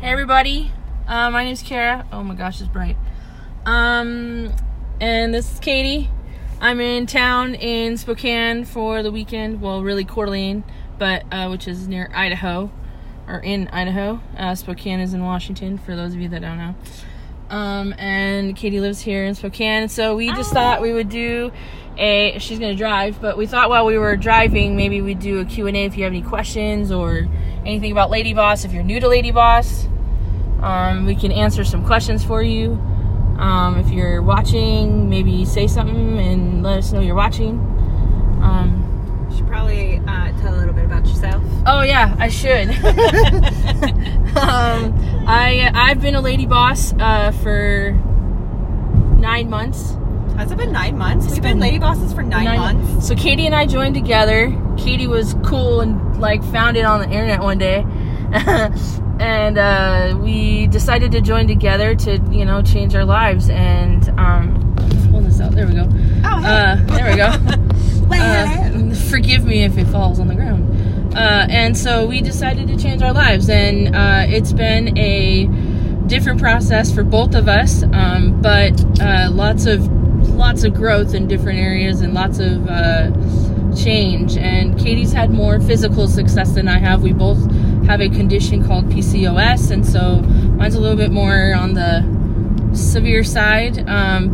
everybody, my name's Kara. Oh my gosh, it's bright. And this is Katie. I'm in town in Spokane for the weekend. Well, really Coeur D'Alene, but which is near Idaho, or in Idaho. Spokane is in Washington, for those of you that don't know. And Katie lives here in Spokane, so we just thought we would do she's gonna drive, but we thought while we were driving, maybe we'd do a Q&A if you have any questions or anything about Ladyboss. If you're new to Ladyboss, we can answer some questions for you. If you're watching, maybe say something and let us know you're watching. You should probably tell a little bit about yourself. Oh yeah, I should. I've been a Ladyboss for 9 months. Has it been 9 months? We've been Ladybosses for nine months. So Katie and I joined together. Katie was cool and found it on the internet one day. And we decided to join together to, change our lives. And hold this out. There we go. Oh, hey. There we go. Forgive me if it falls on the ground. And so we decided to change our lives. And it's been a different process for both of us, but lots of growth in different areas and lots of change. And Katie's had more physical success than I have. We both have a condition called PCOS, and so mine's a little bit more on the severe side,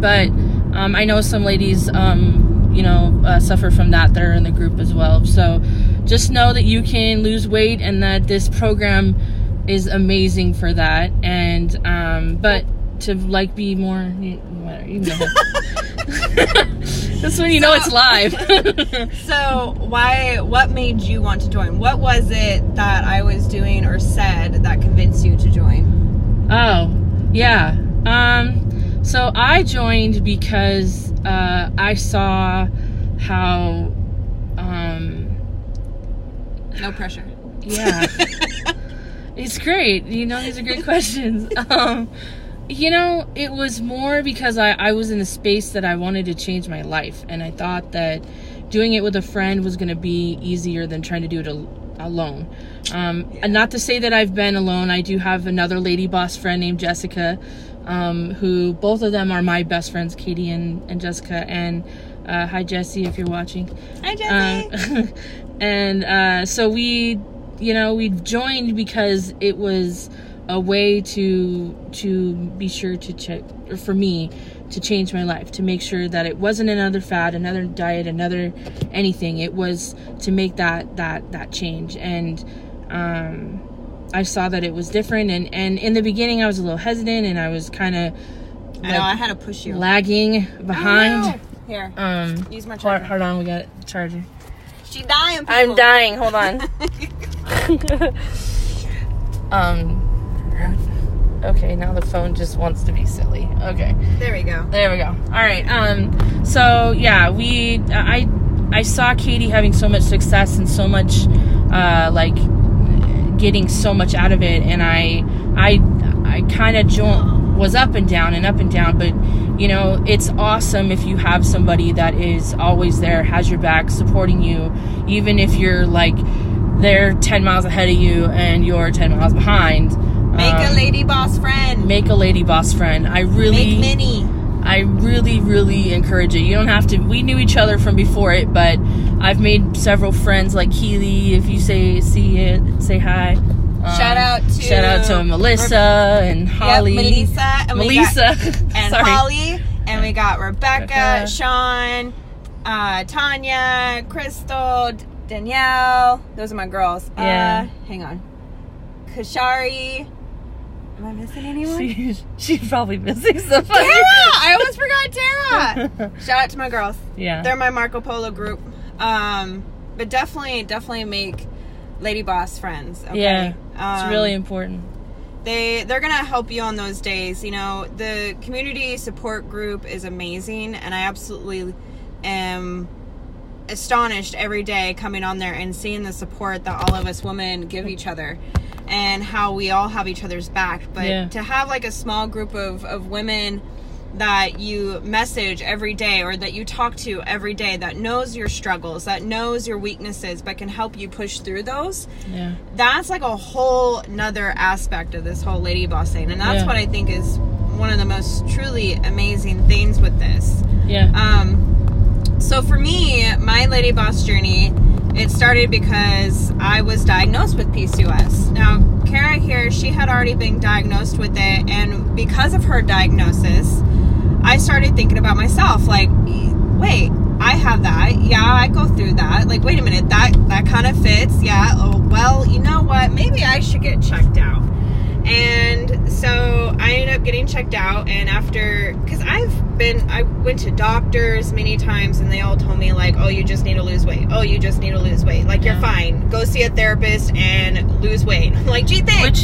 but I know some ladies suffer from that are in the group as well. So just know that you can lose weight and that this program is amazing for that. And but to be more, you know. That's when you know it's live. So what made you want to join? What was it that I was doing or said that convinced you to join? Oh, yeah. So I joined because I saw how no pressure. Yeah. It's great. These are great questions. It was more because I was in a space that I wanted to change my life, and I thought that doing it with a friend was going to be easier than trying to do it alone. And not to say that I've been alone. I do have another Ladyboss friend named Jessica, who both of them are my best friends, Katie and Jessica. And hi, Jessie, if you're watching. Hi, Jessie. And so we joined because it was a way to be sure to check, or for me to change my life, to make sure that it wasn't another fad, another diet, another anything. It was to make that change. And I saw that it was different, and in the beginning I was a little hesitant, and I was kind of I had to push you, lagging behind. Oh, no. Here, use my charger. Hold on, we got the charger. She's dying, people. I'm dying, hold on. Okay, now the phone just wants to be silly. Okay. There we go. All right. So yeah, I saw Katie having so much success and so much, getting so much out of it, and I kind of was up and down, but it's awesome if you have somebody that is always there, has your back, supporting you, even if you're they're 10 miles ahead of you and you're 10 miles behind. Make a Ladyboss friend. Make a Ladyboss friend. Make many. I really, really encourage it. You don't have to. We knew each other from before it, but I've made several friends like Keely. If you say hi. Shout out to Melissa and Holly. Yep, Melissa. And Sorry. Holly. And we got Rebecca, Sean, Tanya, Crystal, Danielle. Those are my girls. Yeah. Hang on. Kashari. Am I missing anyone? She's probably missing somebody. Tara! I almost forgot Tara. Shout out to my girls. Yeah. They're my Marco Polo group. But definitely make Ladyboss friends. Okay? Yeah. It's really important. They're gonna help you on those days. The community support group is amazing, and I absolutely am astonished every day coming on there and seeing the support that all of us women give each other, and how we all have each other's back. But to have a small group of women that you message every day or that you talk to every day that knows your struggles, that knows your weaknesses, but can help you push through those. Yeah. That's like a whole nother aspect of this whole lady boss thing. And that's what I think is one of the most truly amazing things with this. Yeah. So for me, my lady boss journey, it started because I was diagnosed with PCOS. Now, Kara here, she had already been diagnosed with it, and because of her diagnosis, I started thinking about myself, like, wait, I have that. Yeah, I go through that. Like, wait a minute, that kind of fits. Yeah, oh, well, you know what? Maybe I should get checked out. And so I ended up getting checked out, and because I went to doctors many times, and they all told me, like, oh, you just need to lose weight. Oh, you just need to lose weight. Like, you're fine. Go see a therapist and lose weight. I'm like, gee, thanks.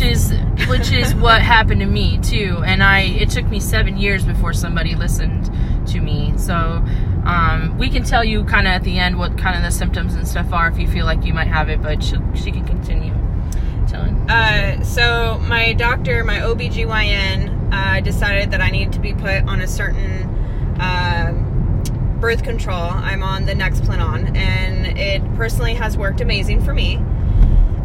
Which is what happened to me, too. And it took me 7 years before somebody listened to me. So, we can tell you kind of at the end what kind of the symptoms and stuff are if you feel like you might have it, but she can continue. So my doctor, my OBGYN, decided that I needed to be put on a certain birth control. I'm on the Nexplanon, and it personally has worked amazing for me.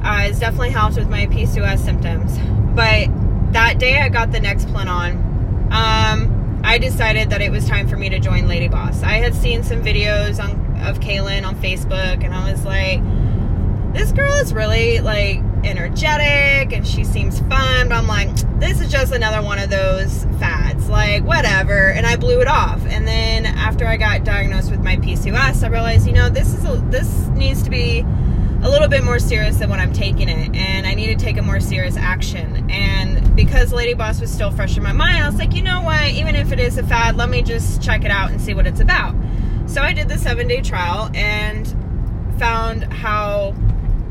It's definitely helped with my PCOS symptoms. But that day I got the Nexplanon, I decided that it was time for me to join Ladyboss. I had seen some videos of Kaylin on Facebook, and I was like, this girl is really, like, energetic, and she seems fun, but I'm like, this is just another one of those fads, like, whatever, and I blew it off. And then after I got diagnosed with my PCOS, I realized, this needs to be a little bit more serious than what I'm taking it, and I need to take a more serious action. And because Lady Boss was still fresh in my mind, I was like, you know what, even if it is a fad, let me just check it out and see what it's about. So I did the 7-day trial and found how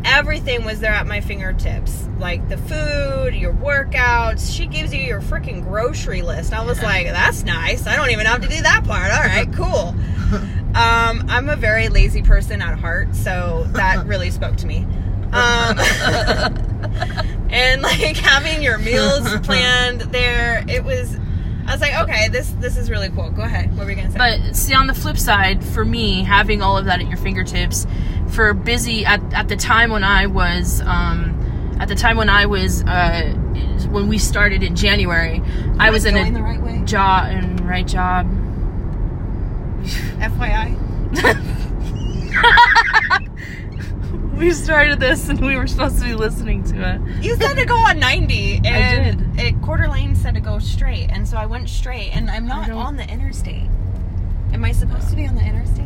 everything was there at my fingertips, like the food, your workouts. She gives you your freaking grocery list. I was like, that's nice. I don't even have to do that part. All right, cool. I'm a very lazy person at heart, so that really spoke to me. And like having your meals planned there, I was like, okay, this is really cool. Go ahead. What were you gonna say? But see, on the flip side, for me, having all of that at your fingertips, for busy at the time when I was when we started in January, I was in the right way? right job. FYI. We started this and we were supposed to be listening to it. You said to go on 90, and I did. Coeur D'Alene said to go straight, and so I went straight, and I'm not on the interstate. Am I supposed to be on the interstate?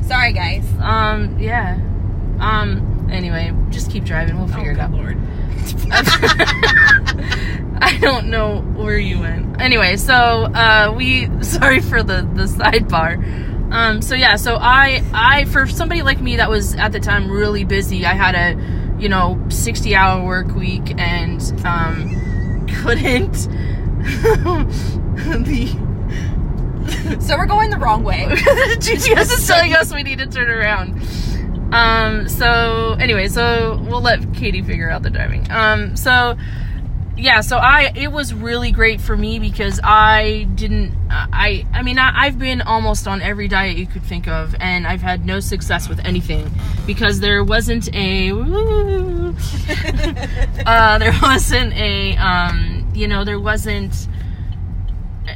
Sorry, guys. Yeah. Anyway, just keep driving. We'll figure it out. Lord. I don't know where you went. Anyway, so sorry for the sidebar. So I for somebody like me that was at the time really busy, I had a 60-hour work week and couldn't So we're going the wrong way. GPS is telling us we need to turn around. So anyway, so we'll let Katie figure out the driving. It was really great for me because I've been almost on every diet you could think of, and I've had no success with anything because there wasn't there wasn't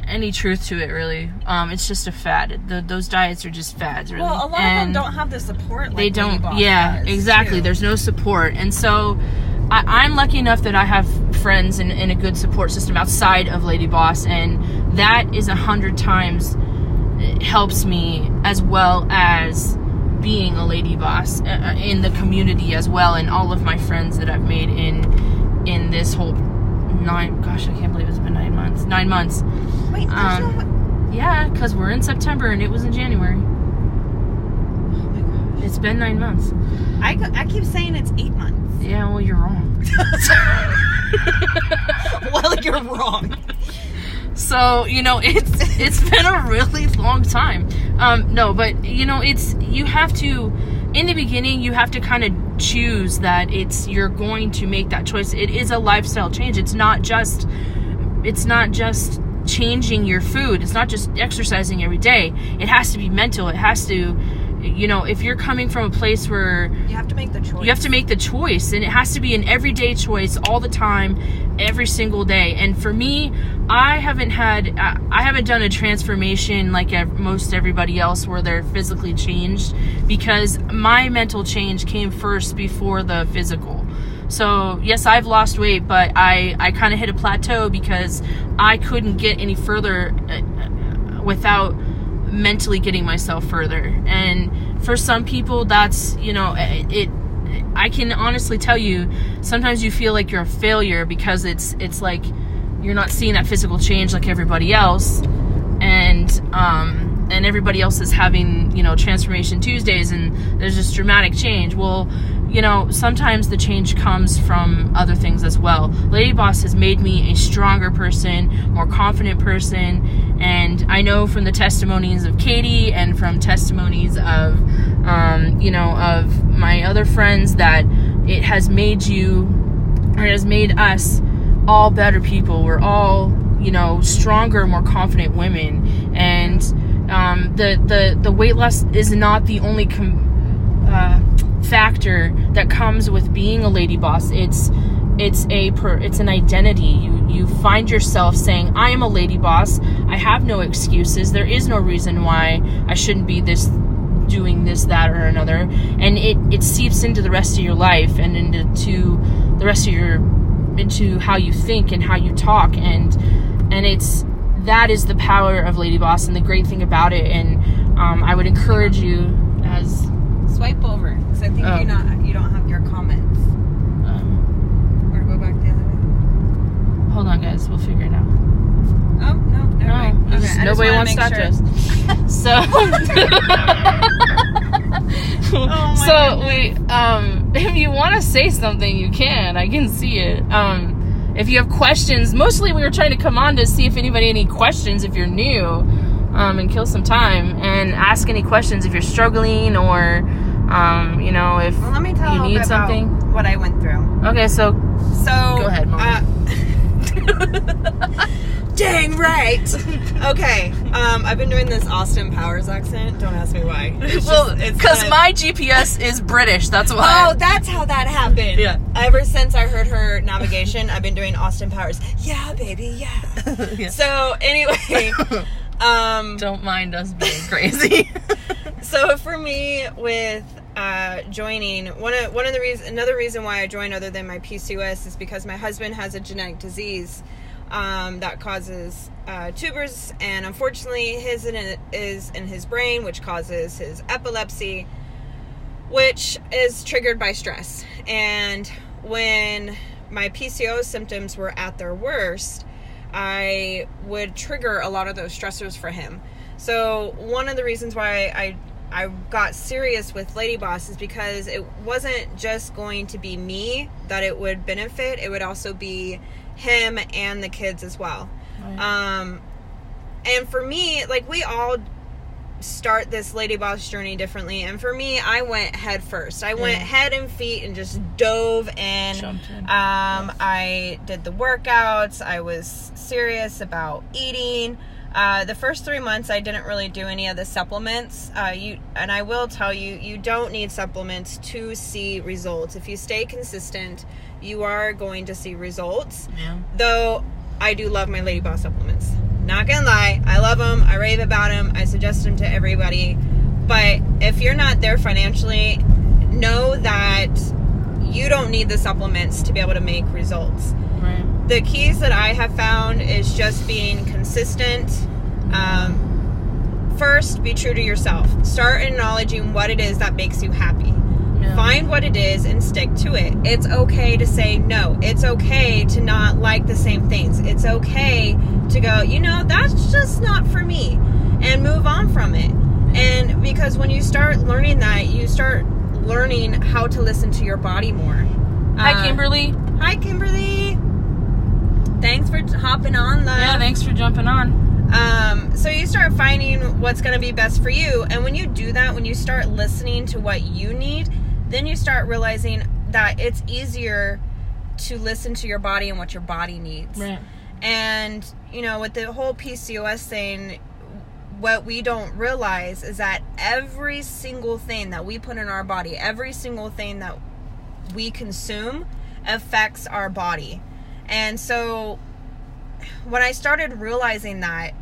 any truth to it, really. It's just a fad. Those diets are just fads, really. Well, a lot of them don't have the support like they don't. Ladyboss Yeah, does, exactly. too. There's no support, and so I'm lucky enough that I have friends in a good support system outside of Lady Boss, and that is 100 times helps me, as well as being a Lady Boss in the community as well, and all of my friends that I've made in this whole I can't believe it's been 9 months. 9 months. Wait, yeah, because we're in September and it was in January. Oh my gosh. It's been 9 months. I keep saying it's 8 months. Yeah, well, you're wrong. Well, you're wrong. So, it's been a really long time. No, but, you have to, in the beginning, you have to kind of choose that you're going to make that choice. It is a lifestyle change. It's not just changing your food. It's not just exercising every day. It has to be mental. It has to, if you're coming from a place where you have to make the choice. You have to make the choice, and it has to be an everyday choice all the time, every single day. And for me, I haven't done a transformation like most everybody else where they're physically changed, because my mental change came first before the physical. So yes, I've lost weight, but I kind of hit a plateau because I couldn't get any further without mentally getting myself further. And for some people, that's, I can honestly tell you, sometimes you feel like you're a failure because it's like you're not seeing that physical change like everybody else, and everybody else is having, Transformation Tuesdays, and there's this dramatic change. Well, sometimes the change comes from other things as well. Ladyboss has made me a stronger person, more confident person, and I know from the testimonies of Katie and from testimonies of, of my other friends, that it has made us all better people. We're all, stronger, more confident women. And the weight loss is not the only factor that comes with being a lady boss. It's an identity. You find yourself saying, I am a lady boss. I have no excuses. There is no reason why I shouldn't be doing this, that, or another. And it seeps into the rest of your life and into the rest of into how you think and how you talk. And that is the power of Lady Boss and the great thing about it. And I would encourage you as swipe over, because I think you don't have your comments. Or go back the other way. Hold on, guys. We'll figure it out. Oh, no, never mind. Okay, nobody wants to talk to us. So, if you want to say something, you can. I can see it. If you have questions, mostly we were trying to come on to see if anybody had any questions if you're new, and kill some time and ask any questions if you're struggling or, if let me tell you need something. About what I went through. Okay, so go ahead, Mom. Dang right. Okay. I've been doing this Austin Powers accent. Don't ask me why. Because my GPS is British. That's why. Oh, that's how that happened. Yeah. Ever since I heard her navigation, I've been doing Austin Powers. Yeah, baby. Yeah. Yeah. So anyway, don't mind us being crazy. So for me, with joining, another reason why I joined, other than my PCOS, is because my husband has a genetic disease that causes tumors, and unfortunately his is in his brain, which causes his epilepsy, which is triggered by stress. And when my PCOS symptoms were at their worst, I would trigger a lot of those stressors for him. So one of the reasons why I got serious with Lady Boss is because it wasn't just going to be me that it would benefit. It would also be him and the kids as well. Right. And for me, like, we all start this Lady Boss journey differently. And for me, I went head first. I went head and feet and just dove in. Jumped in. I did the workouts. I was serious about eating. The first 3 months, I didn't really do any of the supplements. And I will tell you, you don't need supplements to see results. If you stay consistent, you are going to see results. Yeah. Though I do love my Lady Boss supplements. Not gonna lie, I love them. I rave about them. I suggest them to everybody. But if you're not there financially, know that you don't need the supplements to be able to make results. Right. The keys that I have found is just being consistent. First, be true to yourself. Start acknowledging what it is that makes you happy. Yeah. Find what it is and stick to it. It's okay to say no. It's okay to not like the same things. It's okay to go, that's just not for me, and move on from it. And because when you start learning that, you start learning how to listen to your body more. Hi, Kimberly. Hi, Kimberly. Thanks for hopping on. Yeah, thanks for jumping on. So you start finding what's going to be best for you. And when you do that, when you start listening to what you need, then you start realizing that it's easier to listen to your body and what your body needs. Right. And, you know, with the whole PCOS thing, what we don't realize is that every single thing that we put in our body, every single thing that we consume affects our body. And so when I started realizing that,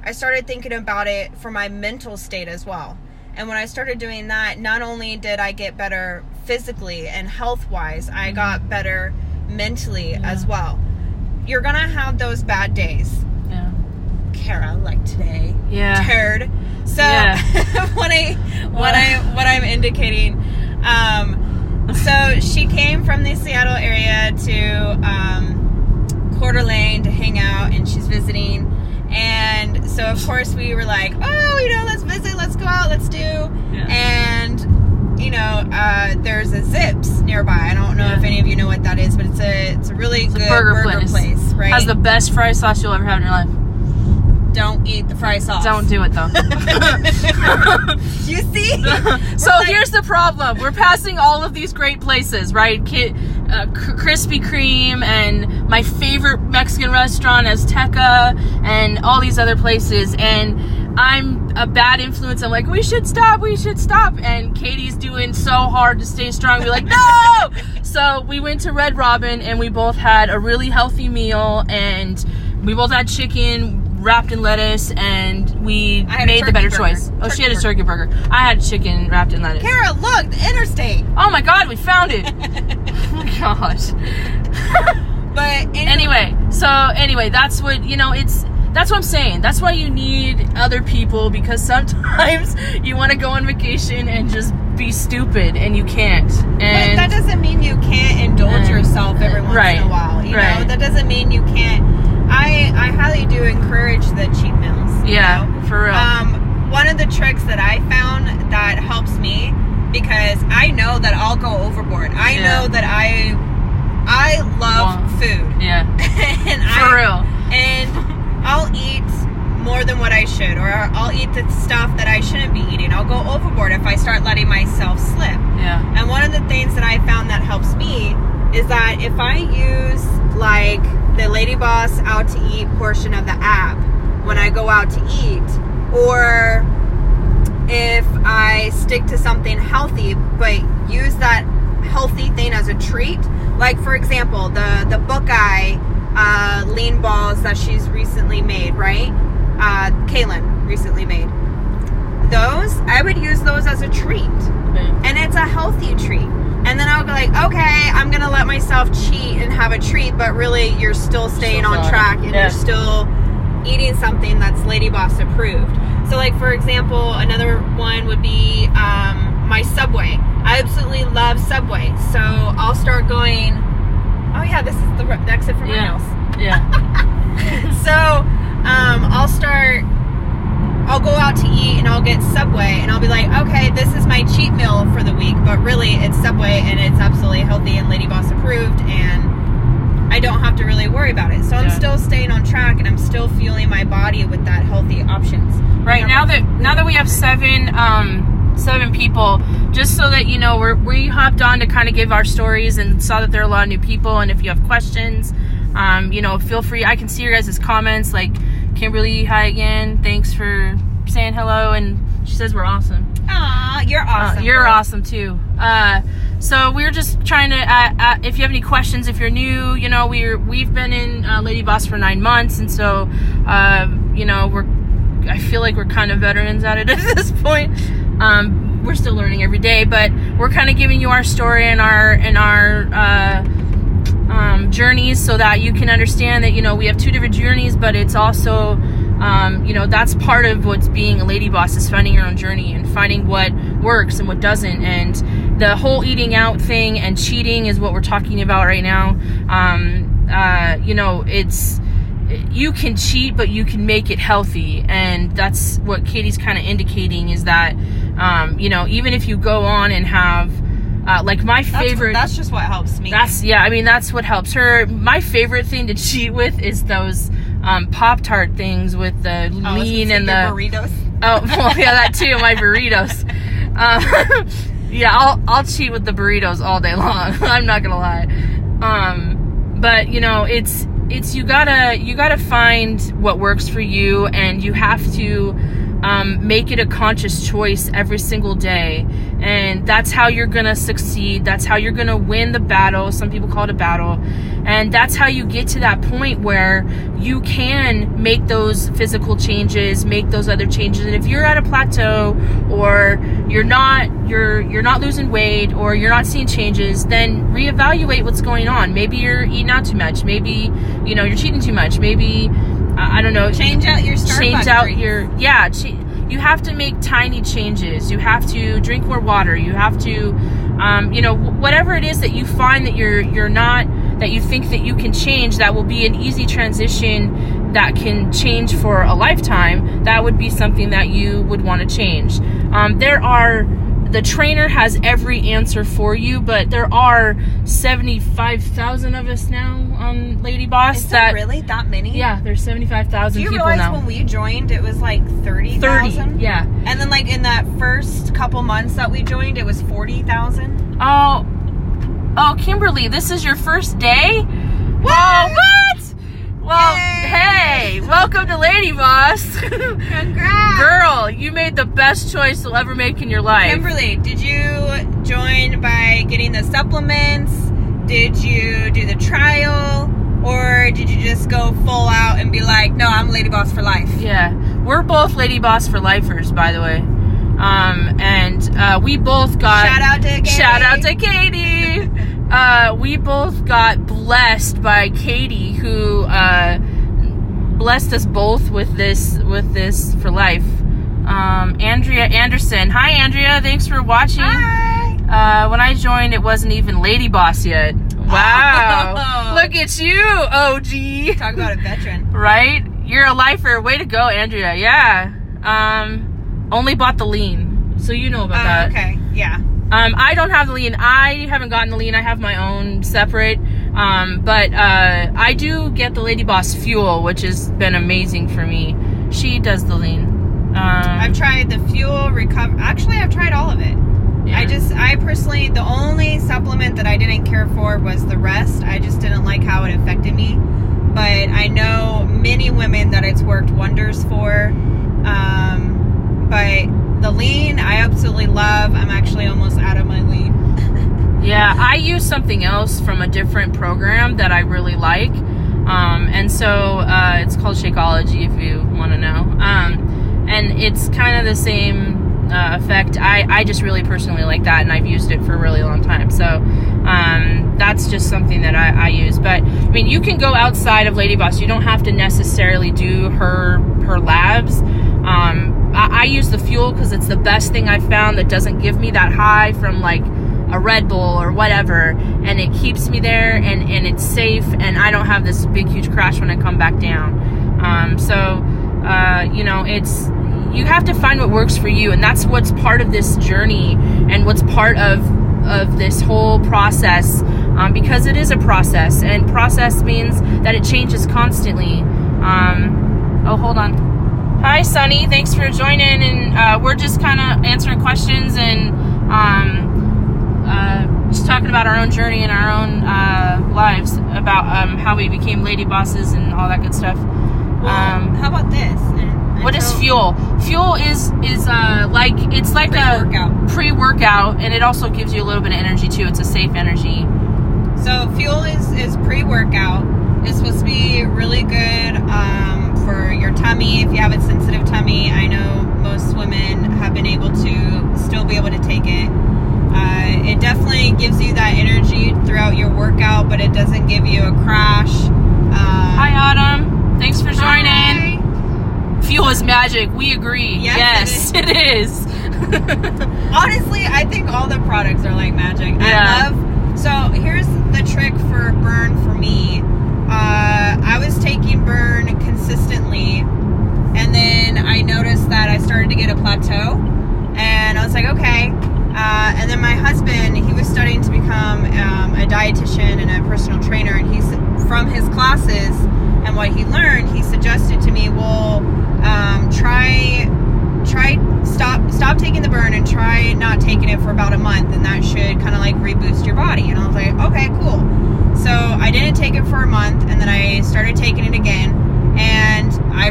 I started thinking about it for my mental state as well. And when I started doing that, not only did I get better physically and health-wise, I got better mentally as well. You're going to have those bad days. Yeah. Kara, like today. Yeah. Turd. So what I'm indicating, so she came from the Seattle area to Coeur D'Alene to hang out, and she's visiting. And so of course we were like, oh, you know, let's visit, let's go out, let's do. Yeah. And you know, there's a Zips nearby. I don't know if any of you know what that is, but it's a really good burger place, right? Has the best fry sauce you'll ever have in your life. Don't eat the fry sauce. Don't do it though. You see? So here's the problem. We're passing all of these great places, right? Krispy Kreme and my favorite Mexican restaurant, Azteca, and all these other places. And I'm a bad influence. I'm like, we should stop. And Katie's doing so hard to stay strong. We're like, no! So we went to Red Robin, and we both had a really healthy meal, and we both had chicken wrapped in lettuce, and we made the better choice. Oh, she had a turkey burger. I had chicken wrapped in lettuce. Kara, look, the interstate. Oh my God, we found it. Oh my gosh. But anyway, that's what, you know, that's what I'm saying. That's why you need other people, because sometimes you want to go on vacation and just be stupid, and you can't. And but that doesn't mean you can't indulge yourself every once in a while. You know, that doesn't mean you can't. I highly do encourage the cheat meals. Yeah, you know? For real. One of the tricks that I found that helps me, because I know that I'll go overboard. I know that I love food. Yeah. And for real. And I'll eat more than what I should, or I'll eat the stuff that I shouldn't be eating. I'll go overboard if I start letting myself slip. Yeah. And one of the things that I found that helps me is that if I use like the Ladyboss Out to Eat portion of the app when I go out to eat, or if I stick to something healthy but use that healthy thing as a treat, like for example the Buckeye lean balls that she's recently made, right? Kaylin recently made those. I would use those as a treat, and it's a healthy treat. And then I'll go like, okay, I'm going to let myself cheat and have a treat, but really you're still staying on track, and you're still eating something that's Ladyboss approved. So like, for example, another one would be my Subway. I absolutely love Subway. So I'll start going, oh yeah, this is the exit from my house. Yeah. So I'll go out to eat, and I'll get Subway, and I'll be like, okay, this is my cheat meal for the week, but really it's Subway, and it's absolutely healthy and Ladyboss approved, and I don't have to really worry about it. So I'm still staying on track, and I'm still fueling my body with that healthy options. Right. Now that we have seven people, just so that you know, we hopped on to kind of give our stories, and saw that there are a lot of new people, and if you have questions, you know, feel free. I can see your guys' comments, like Kimberly, hi again, thanks for saying hello, and she says we're awesome. Aw, you're awesome. You're awesome too. So we're just trying to, if you have any questions, if you're new, you know, we've been in Ladyboss for 9 months, and so you know, I feel like we're kind of veterans at it at this point. We're still learning every day, but we're kind of giving you our story and our journeys, so that you can understand that, you know, we have two different journeys, but it's also, you know, that's part of what's being a Ladyboss, is finding your own journey and finding what works and what doesn't. And the whole eating out thing and cheating is what we're talking about right now. You know, you can cheat, but you can make it healthy, and that's what Katie's kind of indicating, is that you know, even if you go on and have like my favorite, that's just what helps me. That's what helps her. My favorite thing to cheat with is those Pop-Tart things with the lean and the burritos. Oh, well, yeah, that too. My burritos. Yeah, I'll cheat with the burritos all day long. I'm not gonna lie. But you know, it's you gotta find what works for you, and you have to make it a conscious choice every single day, and that's how you're gonna succeed. That's how you're gonna win the battle. Some people call it a battle, and that's how you get to that point where you can make those physical changes, make those other changes. And if you're at a plateau, or you're not losing weight, or you're not seeing changes, then reevaluate what's going on. Maybe you're eating out too much. Maybe you're cheating too much. Maybe I don't know. Change out your Starbucks. You have to make tiny changes. You have to drink more water. You have to, whatever it is that you find that you're not, that you think that you can change, that will be an easy transition that can change for a lifetime. That would be something that you would want to change. The trainer has every answer for you, but there are 75,000 of us now on Ladyboss. Is there really that many? Yeah, there's 75,000 people now. Do you realize when we joined, it was like 30,000? 30, yeah. And then like in that first couple months that we joined, it was 40,000? Oh, Kimberly, this is your first day? What? Oh, what? Well, Yay. Hey, welcome to Ladyboss. Congrats. Girl, you made the best choice you'll ever make in your life. Kimberly, did you join by getting the supplements? Did you do the trial? Or did you just go full out and be like, no, I'm Ladyboss for life? Yeah, we're both Ladyboss for lifers, by the way. And we both got... Shout out to Katie. We both got blessed by Katie, who blessed us both with this for life. Andrea Anderson. Hi, Andrea. Thanks for watching. Hi. When I joined, it wasn't even Ladyboss yet. Wow. Oh. Look at you, OG. Talk about a veteran. Right? You're a lifer. Way to go, Andrea. Yeah. Only bought the lean. So you know about that. Okay. Yeah. I don't have the lean. I haven't gotten the lean. I have my own separate. But I do get the Ladyboss Fuel, which has been amazing for me. She does the lean. I've tried the Fuel, Recover. Actually, I've tried all of it. Yeah. I personally, the only supplement that I didn't care for was the Rest. I just didn't like how it affected me. But I know many women that it's worked wonders for. But the lean, I absolutely love. I'm actually almost out of my lean. Yeah, I use something else from a different program that I really like. And so it's called Shakeology, if you want to know. And it's kind of the same effect. I just really personally like that, and I've used it for a really long time. So that's just something that I use. But I mean, you can go outside of Ladyboss. You don't have to necessarily do her labs. I use the Fuel because it's the best thing I've found that doesn't give me that high from like a Red Bull or whatever, and it keeps me there, and it's safe, and I don't have this big huge crash when I come back down. It's, you have to find what works for you, and that's what's part of this journey, and what's part of this whole process, because it is a process, and process means that it changes constantly. Hold on. Hi, Sunny. Thanks for joining, and we're just kind of answering questions and just talking about our own journey and our own lives, about how we became lady bosses and all that good stuff. How about this? What is Fuel? Fuel is like, it's like a pre-workout, and it also gives you a little bit of energy too. It's a safe energy. So Fuel is pre-workout. It's supposed to be really good for your tummy. If you have a sensitive tummy, I know most women have been able to still be able to take it. It definitely gives you that energy throughout your workout, but it doesn't give you a crash. Hi, Autumn. Thanks for joining. Hi. Fuel is magic. We agree. Yes, it is. Honestly, I think all the products are like magic. Yeah. So here's the trick for burn for me. I was taking burn consistently, and then I noticed that I started to get a plateau, and I was like, okay. And then my husband, he was studying to become a dietitian and a personal trainer, and he's from his classes and what he learned, he suggested to me, well, stop taking the burn and try not taking it for about a month, and that should kind of like reboost your body. And I was like, okay, cool. So I didn't take it for a month, and then I started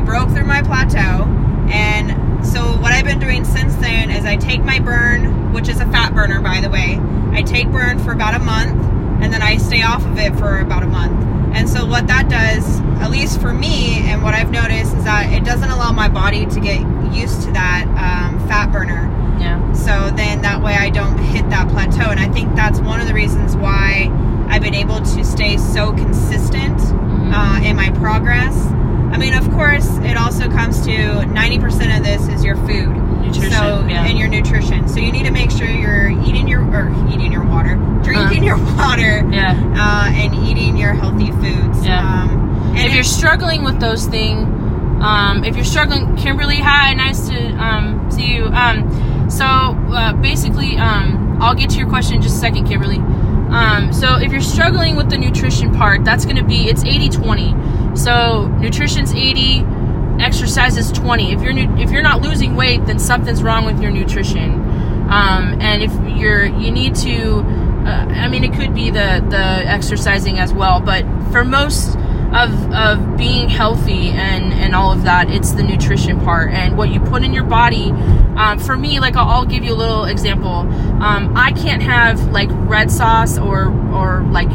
broke through my plateau. And so what I've been doing since then is I take my burn, which is a fat burner, by the way. I take burn for about a month, and then I stay off of it for about a month. And so what that does, at least for me, and what I've noticed, is that it doesn't allow my body to get used to that fat burner. Yeah. So then that way I don't hit that plateau. And I think that's one of the reasons why I've been able to stay so consistent in my progress. I mean, of course, it also comes to 90% of this is your food. Nutrition, and your nutrition. So you need to make sure you're drinking your water, and eating your healthy foods. And if you're struggling with those things, if you're struggling, Kimberly, hi, nice to see you. Basically, I'll get to your question in just a second, Kimberly. So if you're struggling with the nutrition part, that's going to be, it's 80-20. So nutrition's 80, exercise is 20. If you're not losing weight, then something's wrong with your nutrition. And if you need to, it could be the exercising as well, but for most of being healthy and all of that, it's the nutrition part and what you put in your body. For me, like I'll give you a little example. I can't have like red sauce or like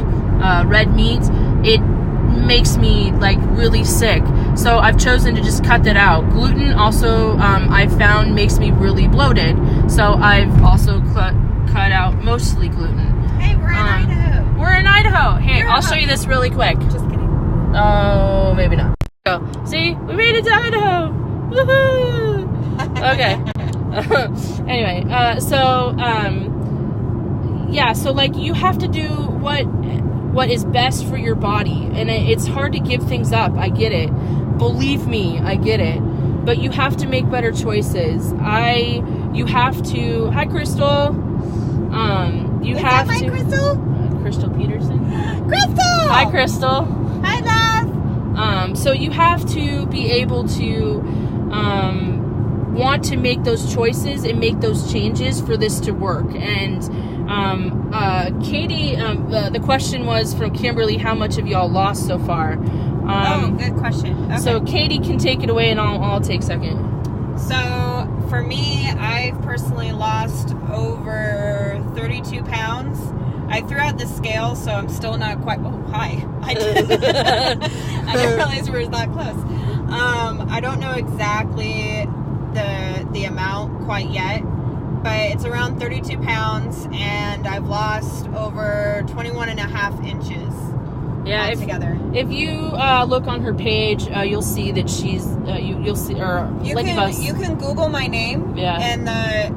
red meat. It makes me like really sick, so I've chosen to just cut that out. Gluten also I found makes me really bloated, so I've also cut out mostly gluten. Hey, we're in Idaho. We're in Idaho. Hey, I'll show you this really quick. Just kidding. Oh, maybe not. Go. See, we made it to Idaho. Woohoo! Okay. Anyway, so like you have to do what is best for your body, and it's hard to give things up. I get it. Believe me, I get it. But you have to make better choices. You have to. Hi, Crystal. You have to. Crystal? Crystal Peterson. Crystal. Hi, Crystal. Hi, love. So you have to be able to want to make those choices and make those changes for this to work. And Katie, the question was from Kimberly, how much have y'all lost so far? Good question. Okay. So Katie can take it away, and I'll take second. So for me, I've personally lost over 32 pounds. I threw out the scale, so I'm still not quite. Oh, hi! I didn't realize we were that close. I don't know exactly the amount quite yet, but it's around 32 pounds, and I've lost over 21 and a half inches. Yeah, altogether. If you look on her page, you'll see that she's you'll see Ladyboss. You can Google my name. Yeah. In the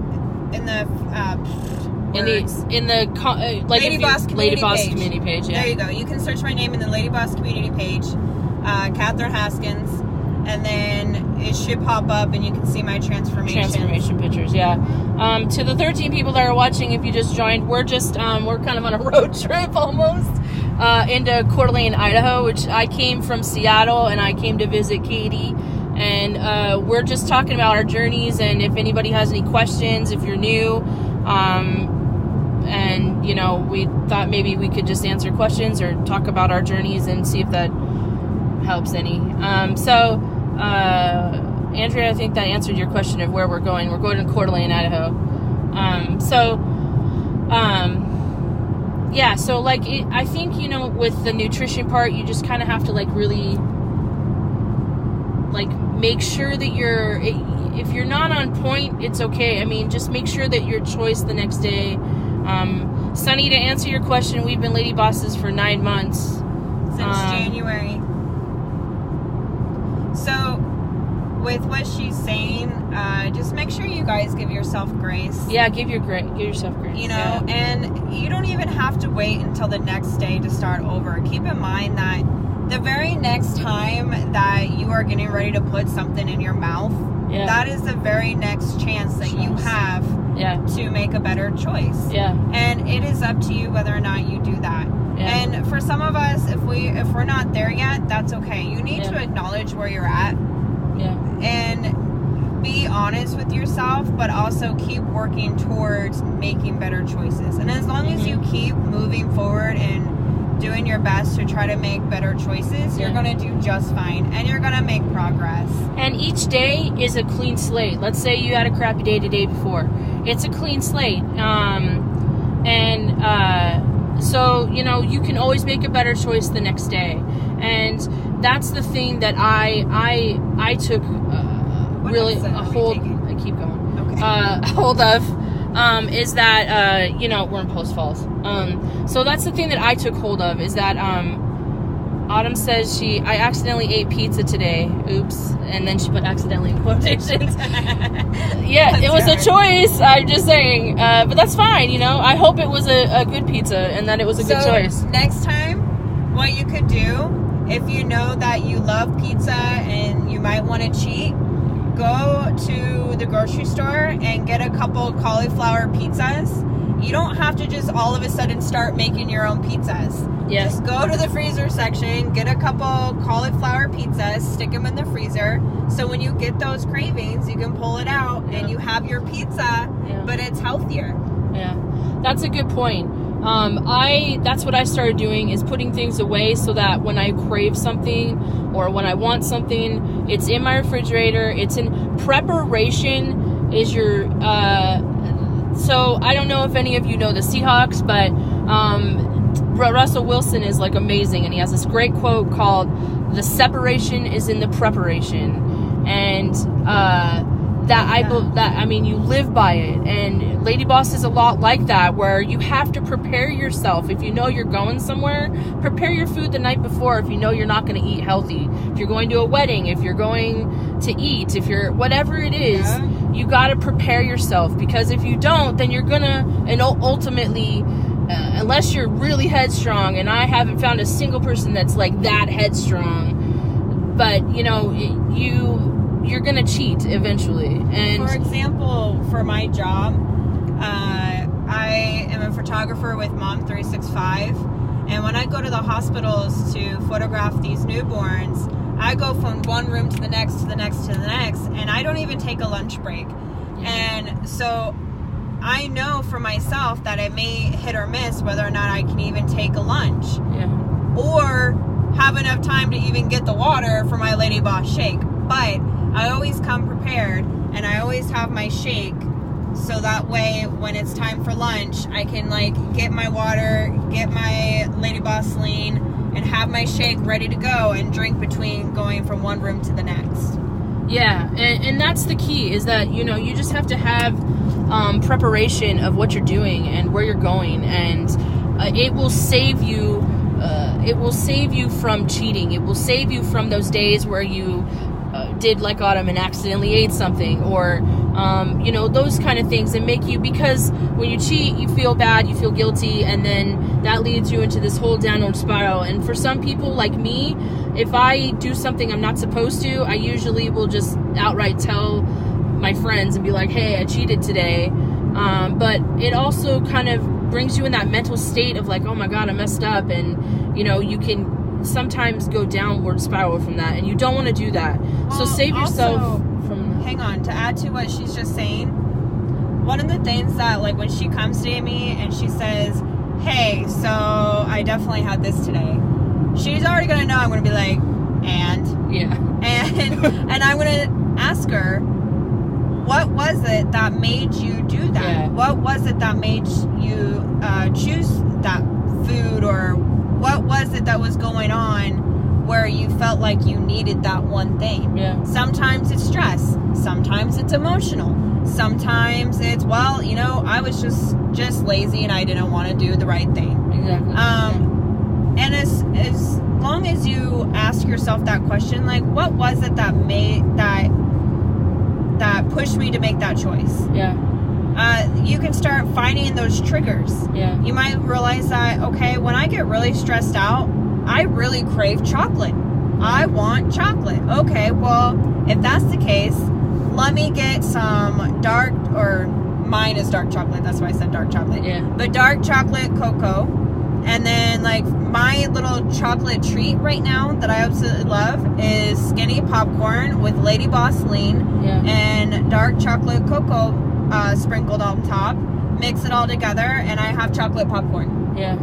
Ladyboss community page. Yeah. There you go. You can search my name in the Ladyboss community page, Catherine Haskins, and then it should pop up, and you can see my transformation pictures. Yeah. To the 13 people that are watching, if you just joined, we're kind of on a road trip almost into Coeur d'Alene, Idaho, which I came from Seattle, and I came to visit Katie. And we're just talking about our journeys, and if anybody has any questions, if you're new, and we thought maybe we could just answer questions or talk about our journeys and see if that helps any. Andrea, I think that answered your question of where we're going. We're going to Coeur d'Alene, Idaho. So like I think with the nutrition part, you just kind of have to like really like make sure that if you're not on point, it's okay. I mean, just make sure that your choice the next day. Sunny, to answer your question, we've been Lady Bosses for 9 months. Since January. So, with what she's saying, just make sure you guys give yourself grace. Yeah, give yourself grace. And you don't even have to wait until the next day to start over. Keep in mind that the very next time that you are getting ready to put something in your mouth, that is the very next chance that you have to make a better choice. Yeah. And it is up to you whether or not you do that. Yeah. And for some of us, if we're not there yet, that's okay. You need to acknowledge where you're at. Yeah. And be honest with yourself, but also keep working towards making better choices. And as long as you keep moving forward and doing your best to try to make better choices, you're going to do just fine, and you're going to make progress. And each day is a clean slate. Let's say you had a crappy day the day before. It's a clean slate. So, you know, you can always make a better choice the next day. And that's the thing that I took really a hold. I keep going. Okay. Hold of. Is that, you know, we're in Post Falls. So that's the thing that I took hold of, is that, Autumn says I accidentally ate pizza today. Oops. And then she put accidentally in quotations. Yeah, it was a choice. I'm just saying. But that's fine, you know. I hope it was a good pizza and that it was a good choice. Next time, what you could do, if you know that you love pizza and you might want to cheat, go to the grocery store and get a couple cauliflower pizzas. You don't have to just all of a sudden start making your own pizzas. Yes. Just go to the freezer section, get a couple cauliflower pizzas, stick them in the freezer. So when you get those cravings, you can pull it out and you have your pizza, but it's healthier. Yeah, that's a good point. That's what I started doing, is putting things away so that when I crave something or when I want something, it's in my refrigerator. It's in preparation is your, so I don't know if any of you know the Seahawks, but, Russell Wilson is like amazing. And he has this great quote called, "The separation is in the preparation." And, you live by it. And Ladyboss is a lot like that, where you have to prepare yourself. If you know you're going somewhere, prepare your food the night before. If you know you're not going to eat healthy, if you're going to a wedding, if you're going to eat, if you're whatever it is, you got to prepare yourself, because if you don't, then you're gonna, and ultimately, unless you're really headstrong, and I haven't found a single person that's like that headstrong, but you know, you're gonna cheat eventually. And for example, for my job, I am a photographer with Mom 365, and when I go to the hospitals to photograph these newborns, I go from one room to the next, to the next, to the next, and I don't even take a lunch break. And so I know for myself that it may hit or miss whether or not I can even take a lunch. Or have enough time to even get the water for my Ladyboss shake. But I always come prepared, and I always have my shake, so that way when it's time for lunch, I can like get my water, get my Ladyboss Lean, and have my shake ready to go and drink between going from one room to the next. Yeah, and that's the key, is that, you know, you just have to have preparation of what you're doing and where you're going, and it will save you. It will save you from cheating. It will save you from those days where you did like Autumn and accidentally ate something, or you know, those kind of things, and make you, because when you cheat, you feel bad, you feel guilty, and then that leads you into this whole downward spiral. And for some people like me, if I do something I'm not supposed to, I usually will just outright tell my friends and be like, hey, I cheated today. But it also kind of brings you in that mental state of like, oh my God, I messed up. And, you know, you can sometimes go downward spiral from that, and you don't want to do that. Well, so save yourself from... Hang on, to add to what she's just saying, one of the things that, like, when she comes to me and she says, hey, so I definitely had this today, she's already going to know I'm going to be like, and? Yeah. And I'm going to ask her, what was it that made you do that? Yeah. What was it that made you choose that food, or what was it that was going on where you felt like you needed that one thing? Yeah. Sometimes it's stress. Sometimes it's emotional. Sometimes it's, well, you know, I was just lazy and I didn't want to do the right thing. Exactly. And as long as you ask yourself that question, like, what was it that made that pushed me to make that choice? Yeah. You can start finding those triggers. Yeah. You might realize that, okay, when I get really stressed out, I really crave chocolate. I want chocolate. Okay, well, if that's the case, let me get some dark, or mine is dark chocolate. That's why I said dark chocolate. Yeah. But dark chocolate cocoa. And then, like, my little chocolate treat right now that I absolutely love is skinny popcorn with Ladyboss Lean and dark chocolate cocoa sprinkled on top. Mix it all together, and I have chocolate popcorn. Yeah.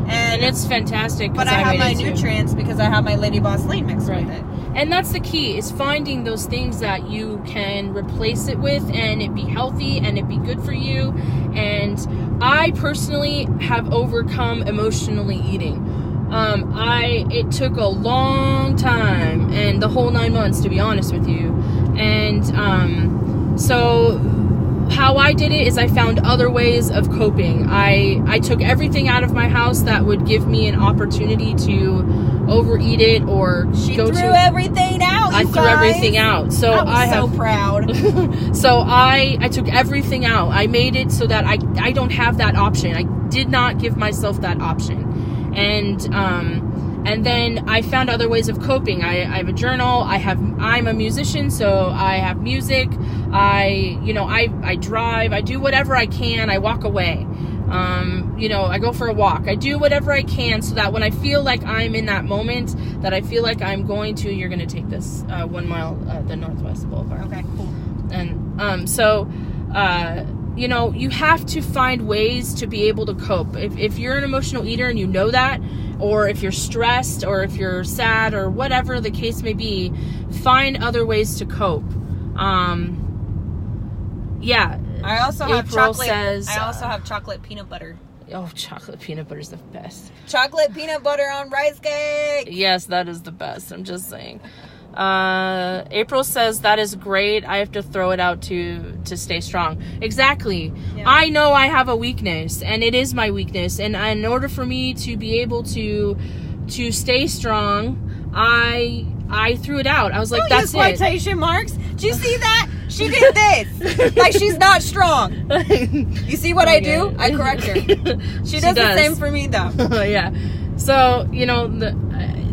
And it's fantastic. But I have my nutrients because I have my Ladyboss Lean mixed with it. And that's the key, is finding those things that you can replace it with and it be healthy and it be good for you. And I personally have overcome emotionally eating. It took a long time and the whole 9 months, to be honest with you. And so how I did it is I found other ways of coping. I took everything out of my house that would give me an opportunity to overeat it or she threw everything out. I threw everything out. So I was so proud. So I took everything out. I made it so that I don't have that option. I did not give myself that option. And then I found other ways of coping. I have a journal. I'm a musician, so I have music. I drive. I do whatever I can. I walk away. I go for a walk. I do whatever I can so that when I feel like I'm in that moment, that I feel like I'm going to, you're going to take this 1 mile, the Northwest Boulevard. Okay, cool. And you have to find ways to be able to cope. If you're an emotional eater and you know that, or if you're stressed, or if you're sad, or whatever the case may be, find other ways to cope. I also have April chocolate. Says, I also have chocolate peanut butter. Oh, chocolate peanut butter is the best. Chocolate peanut butter on rice cake. Yes, that is the best. I'm just saying. April says, that is great. I have to throw it out to stay strong. Exactly. Yeah. I know I have a weakness, and it is my weakness. And in order for me to be able to stay strong, I threw it out. I was like, that's it. Quotation marks. Do you see that? She did this. Like, she's not strong. You see what I do? I correct her. She does the same for me, though. Yeah. So,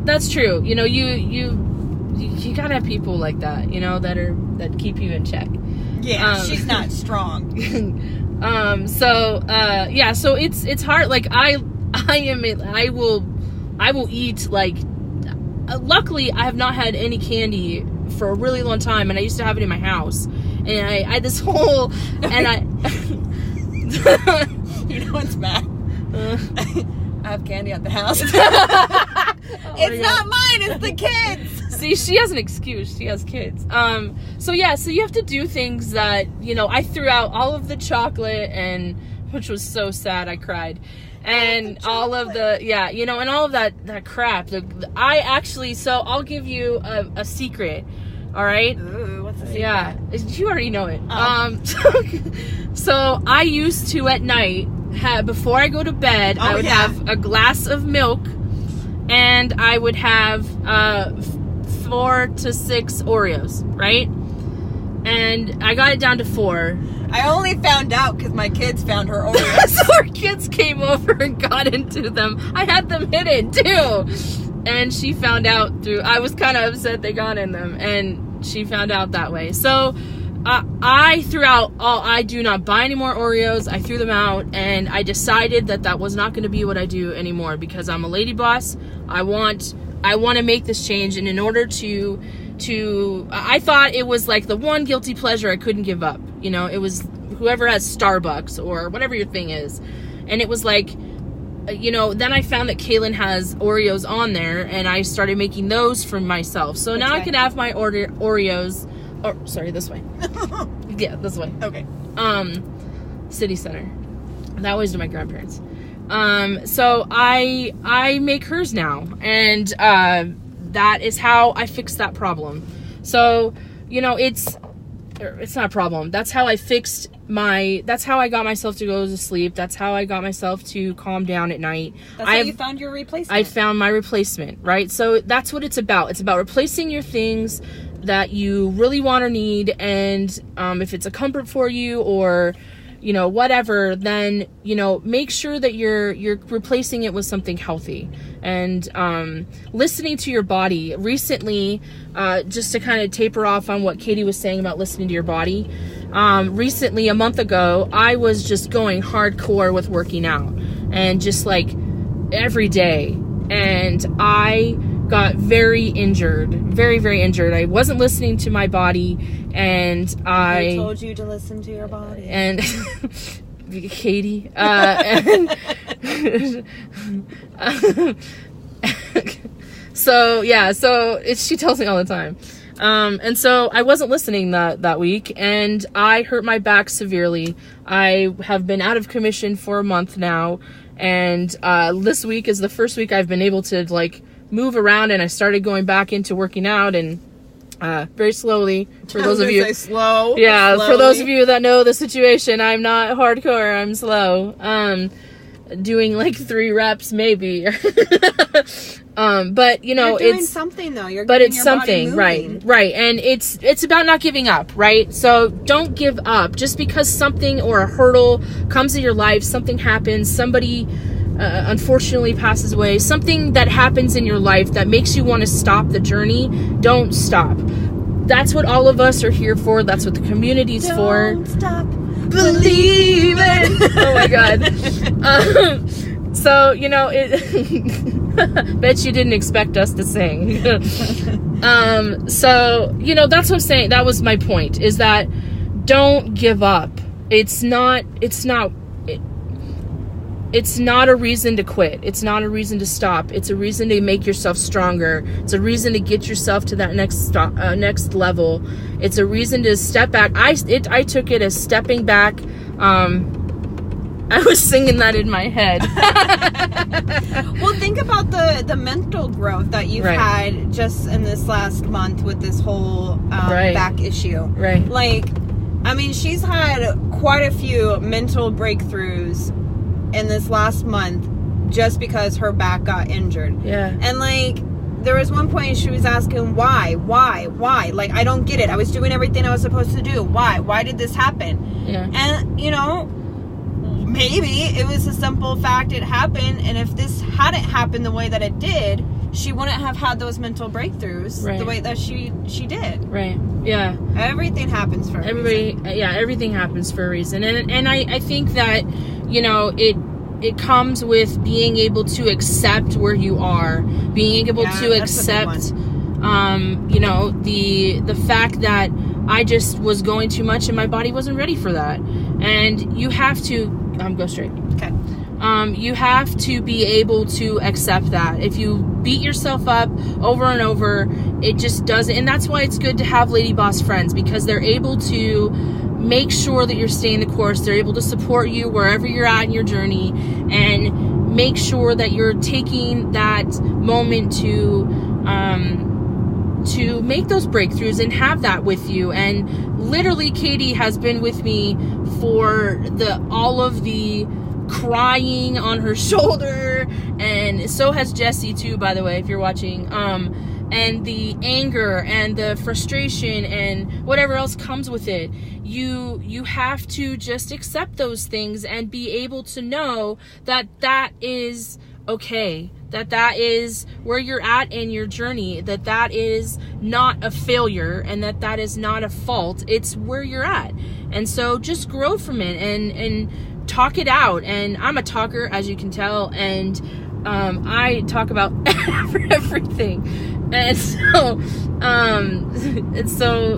that's true. You gotta have people like that, that keep you in check. Yeah, she's not strong. So it's hard. Like, I will eat, like, luckily I have not had any candy for a really long time, and I used to have it in my house, and I had this whole, and I what's mad? I have candy at the house. It's not mine, it's the kids. See, she has an excuse. She has kids. So you have to do things that, I threw out all of the chocolate, and which was so sad. I cried. And all of and all of that crap. So I'll give you a secret. All right. Ooh, what's the secret? Yeah, you already know it. So I used to at night before I go to bed, I would have a glass of milk, and I would have 4 to 6 Oreos, right? And I got it down to 4. I only found out because my kids found her Oreos. So our kids came over and got into them. I had them hidden too. And she found out I was kind of upset they got in them. And she found out that way. So I threw out I do not buy any more Oreos. I threw them out. And I decided that was not going to be what I do anymore. Because I'm a lady boss. I want to make this change. And in order to I thought it was like the one guilty pleasure I couldn't give up. It was whoever has Starbucks or whatever your thing is. And it was like, then I found that Kaylin has Oreos on there, and I started making those for myself. So now I can have my Oreos. Oh, sorry, this way. Yeah, this way. Okay. City Center. That was to my grandparents. So I make hers now, and that is how I fixed that problem. So, it's not a problem. That's how I fixed that's how I got myself to go to sleep. That's how I got myself to calm down at night. That's how you found your replacement. I found my replacement, right? So that's what it's about. It's about replacing your things that you really want or need. And if it's a comfort for you or, whatever, then, make sure that you're replacing it with something healthy. And listening to your body. Recently, just to kind of taper off on what Katie was saying about listening to your body, recently, a month ago, I was just going hardcore with working out, and just like every day, and I got very injured, very, very injured. I wasn't listening to my body, and I told you to listen to your body. And Katie, and So she tells me all the time. And so I wasn't listening that week, and I hurt my back severely. I have been out of commission for a month now, and this week is the first week I've been able to like move around, and I started going back into working out, and very slowly. For those of you, slowly. For those of you that know the situation, I'm not hardcore. I'm slow. Doing like 3 reps maybe. But you know, you're doing it's something though. It's something, right? And it's about not giving up, right? So don't give up just because something or a hurdle comes in your life. Something happens. Somebody unfortunately passes away. Something that happens in your life that makes you want to stop the journey. Don't stop. That's what all of us are here for. That's what the community's for. Don't stop believing. Oh my God. So, you know, bet you didn't expect us to sing. So, you know, that's what I'm saying. That was my point, is that don't give up. It's not a reason to quit. It's not a reason to stop. It's a reason to make yourself stronger. It's a reason to get yourself to that next level. It's a reason to step back. I took it as stepping back. I was singing that in my head. Well, think about the mental growth that you've had just in this last month with this whole back issue. Right. Like, I mean, she's had quite a few mental breakthroughs in this last month just because her back got injured. Yeah. And like, there was one point she was asking why? Like, I don't get it. I was doing everything I was supposed to do. Why did this happen? Yeah. And you know, maybe it was a simple fact it happened, and if this hadn't happened the way that it did, she wouldn't have had those mental breakthroughs the way that she did. Right. Yeah. Everything happens for a reason. Yeah, everything happens for a reason. And I think that, you know, it comes with being able to accept where you are, being able to accept you know, the fact that I just was going too much and my body wasn't ready for that. And you have to go straight. Okay. You have to be able to accept that. If you beat yourself up over and over, it just doesn't. And that's why it's good to have Ladyboss friends, because they're able to make sure that you're staying the course. They're able to support you wherever you're at in your journey, and make sure that you're taking that moment to make those breakthroughs and have that with you. And literally, Katie has been with me for all of the crying on her shoulder, and so has Jessie too, by the way, if you're watching, and the anger and the frustration and whatever else comes with it. You have to just accept those things and be able to know that that is okay, that is where you're at in your journey, that is not a failure, and that is not a fault. It's where you're at. And so just grow from it and talk it out. And I'm a talker, as you can tell, and I talk about everything. And so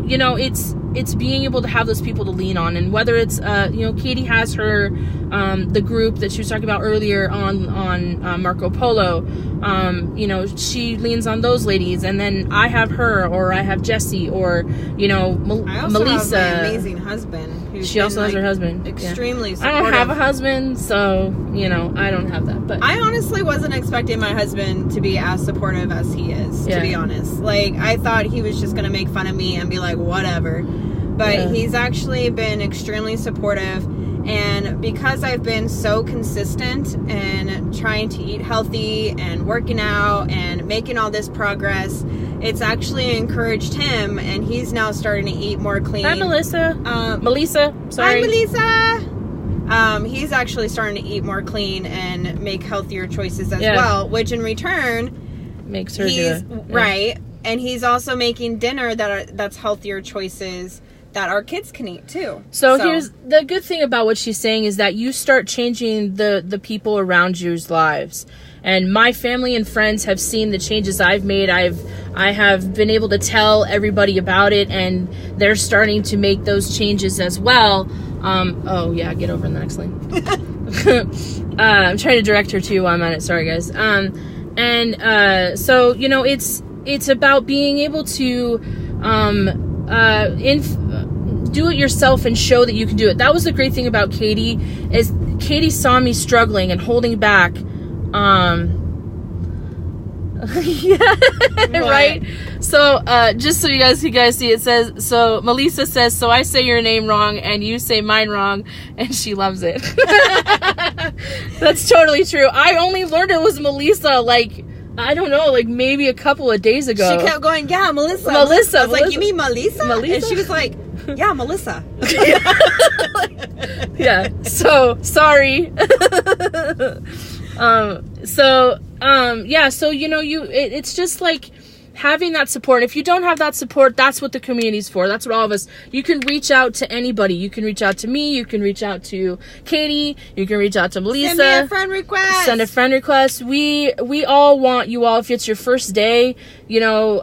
you know, it's being able to have those people to lean on. And whether it's you know, Katie has her the group that she was talking about earlier on Marco Polo. You know, she leans on those ladies, and then I have her, or I have Jessie, or you know, I also Melissa. have my amazing husband. She also has her husband. Extremely supportive. I don't have a husband, so you know, I don't have that. But I honestly wasn't expecting my husband to be as supportive as he is. To be honest, like, I thought he was just gonna make fun of me and be like, whatever. But he's actually been extremely supportive. And because I've been so consistent and trying to eat healthy and working out and making all this progress, it's actually encouraged him, and he's now starting to eat more clean. Hi, Melissa. Melissa, sorry. Hi, Melissa. He's actually starting to eat more clean and make healthier choices as well, which in return makes her do it. Right. And he's also making dinner that's healthier choices that our kids can eat too. So here's the good thing about what she's saying, is that you start changing the people around you's lives. And my family and friends have seen the changes I've made. I have been able to tell everybody about it, and they're starting to make those changes as well. Oh yeah, get over in the next lane. I'm trying to direct her too while I'm at it. Sorry, guys. So, you know, it's about being able to do it yourself and show that you can do it. That was the great thing about Katie, is Katie saw me struggling and holding back. Yeah, right. So just so you guys see, it says, so Melissa says, so I say your name wrong and you say mine wrong, and she loves it. That's totally true. I only learned it was Melissa, like, I don't know, like maybe a couple of days ago. She kept going, yeah, Melissa. I was like, you mean Melissa? And she was like, yeah, Melissa. Yeah, so sorry. So you know, it's just like having that support. If you don't have that support, that's what the community's for. That's what all of us, you can reach out to anybody. You can reach out to me, you can reach out to Katie, you can reach out to Melissa. Send me a friend request. Send a friend request. We all want you all, if it's your first day, you know,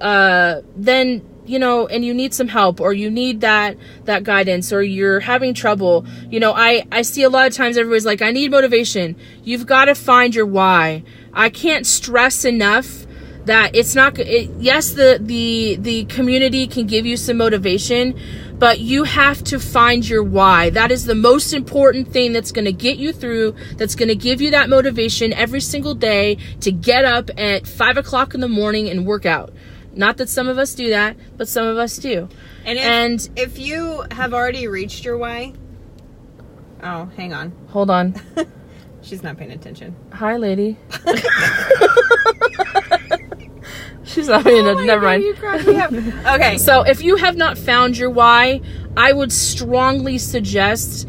then, you know, and you need some help, or you need that guidance, or you're having trouble, you know, I see a lot of times everybody's like, I need motivation. You've got to find your why. I can't stress enough that it's not, yes, the community can give you some motivation, but you have to find your why. That is the most important thing that's going to get you through, that's going to give you that motivation every single day to get up at 5 o'clock in the morning and work out. Not that some of us do that, but some of us do. And if you have already reached your why... Oh, hang on. Hold on. She's not paying attention. Hi, lady. She's not paying attention. Never mind. You cracked me up. Okay. So if you have not found your why, I would strongly suggest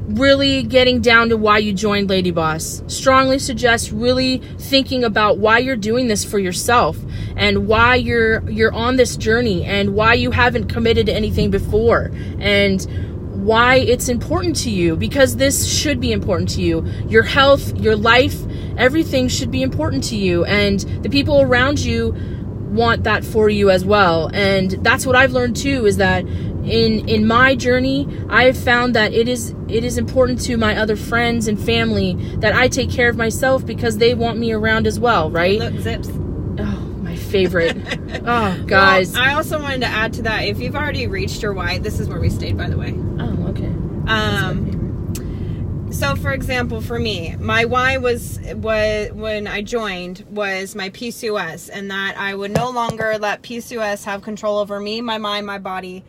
really getting down to why you joined Ladyboss. Strongly suggest really thinking about why you're doing this for yourself, and why you're on this journey, and why you haven't committed to anything before, and why it's important to you, because this should be important to you. Your health, your life, everything should be important to you, and the people around you want that for you as well. And that's what I've learned too, is that in my journey, I have found that it is important to my other friends and family that I take care of myself, because they want me around as well, right? Look, Zips. Oh, my favorite. Oh, guys. Well, I also wanted to add to that, if you've already reached your why, this is where we stayed, by the way. Oh, okay. So for example, for me, my why was when I joined was my PCOS, and that I would no longer let PCOS have control over me, my mind, my body.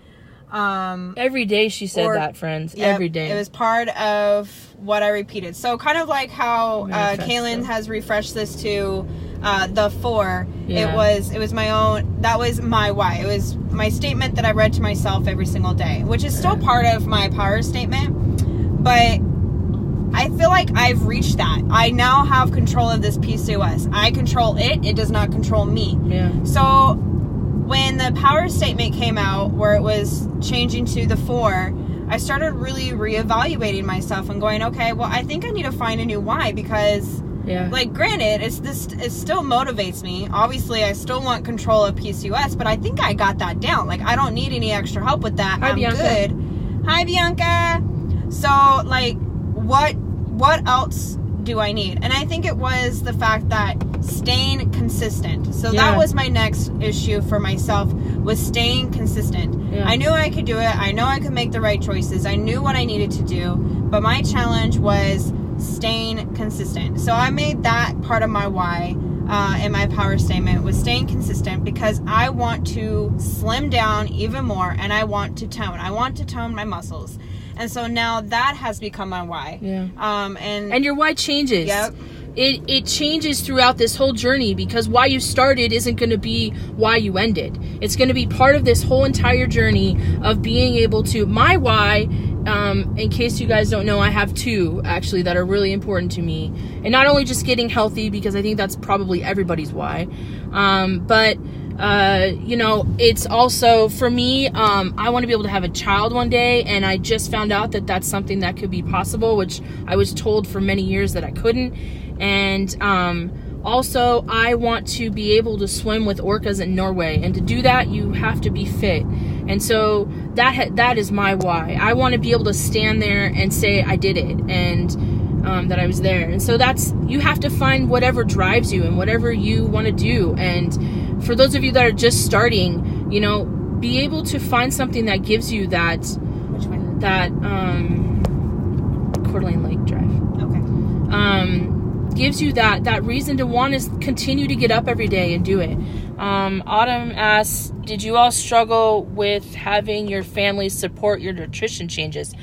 Every day she said that, friends. Yep, every day. It was part of what I repeated. So kind of like how Kaylin has refreshed this to the 4. Yeah. It was my own, that was my why. It was my statement that I read to myself every single day, which is still part of my power statement, but I feel like I've reached that. I now have control of this PCOS. I control it. It does not control me. Yeah. So when the power statement came out, where it was changing to the 4, I started really reevaluating myself and going, okay, well, I think I need to find a new why, because like, granted, it still motivates me. Obviously, I still want control of PCOS, but I think I got that down. Like, I don't need any extra help with that. Hi, I'm Bianca. good. Hi, Bianca. So, like, what else do I need? And I think it was the fact that staying consistent. So that was my next issue for myself, was staying consistent. I knew I could do it. I know I could make the right choices. I knew what I needed to do, but my challenge was staying consistent. So I made that part of my why in my power statement, was staying consistent, because I want to slim down even more, and I want to tone my muscles. And so now that has become my why. Yeah. And your why changes. Yep. It changes throughout this whole journey, because why you started isn't going to be why you ended. It's going to be part of this whole entire journey of being able to, my why, in case you guys don't know, I have 2 actually that are really important to me. And not only just getting healthy, because I think that's probably everybody's why, but you know, it's also for me, I want to be able to have a child one day, and I just found out that that's something that could be possible, which I was told for many years that I couldn't. And also I want to be able to swim with orcas in Norway, and to do that you have to be fit. And so that is my why. I want to be able to stand there and say I did it. And that I was there. And so you have to find whatever drives you and whatever you want to do. And for those of you that are just starting, you know, be able to find something that gives you that. Which one? That Coeur d'Alene Lake Drive. Okay. Gives you that reason to want to continue to get up every day and do it. Autumn asks, did you all struggle with having your family support your nutrition changes?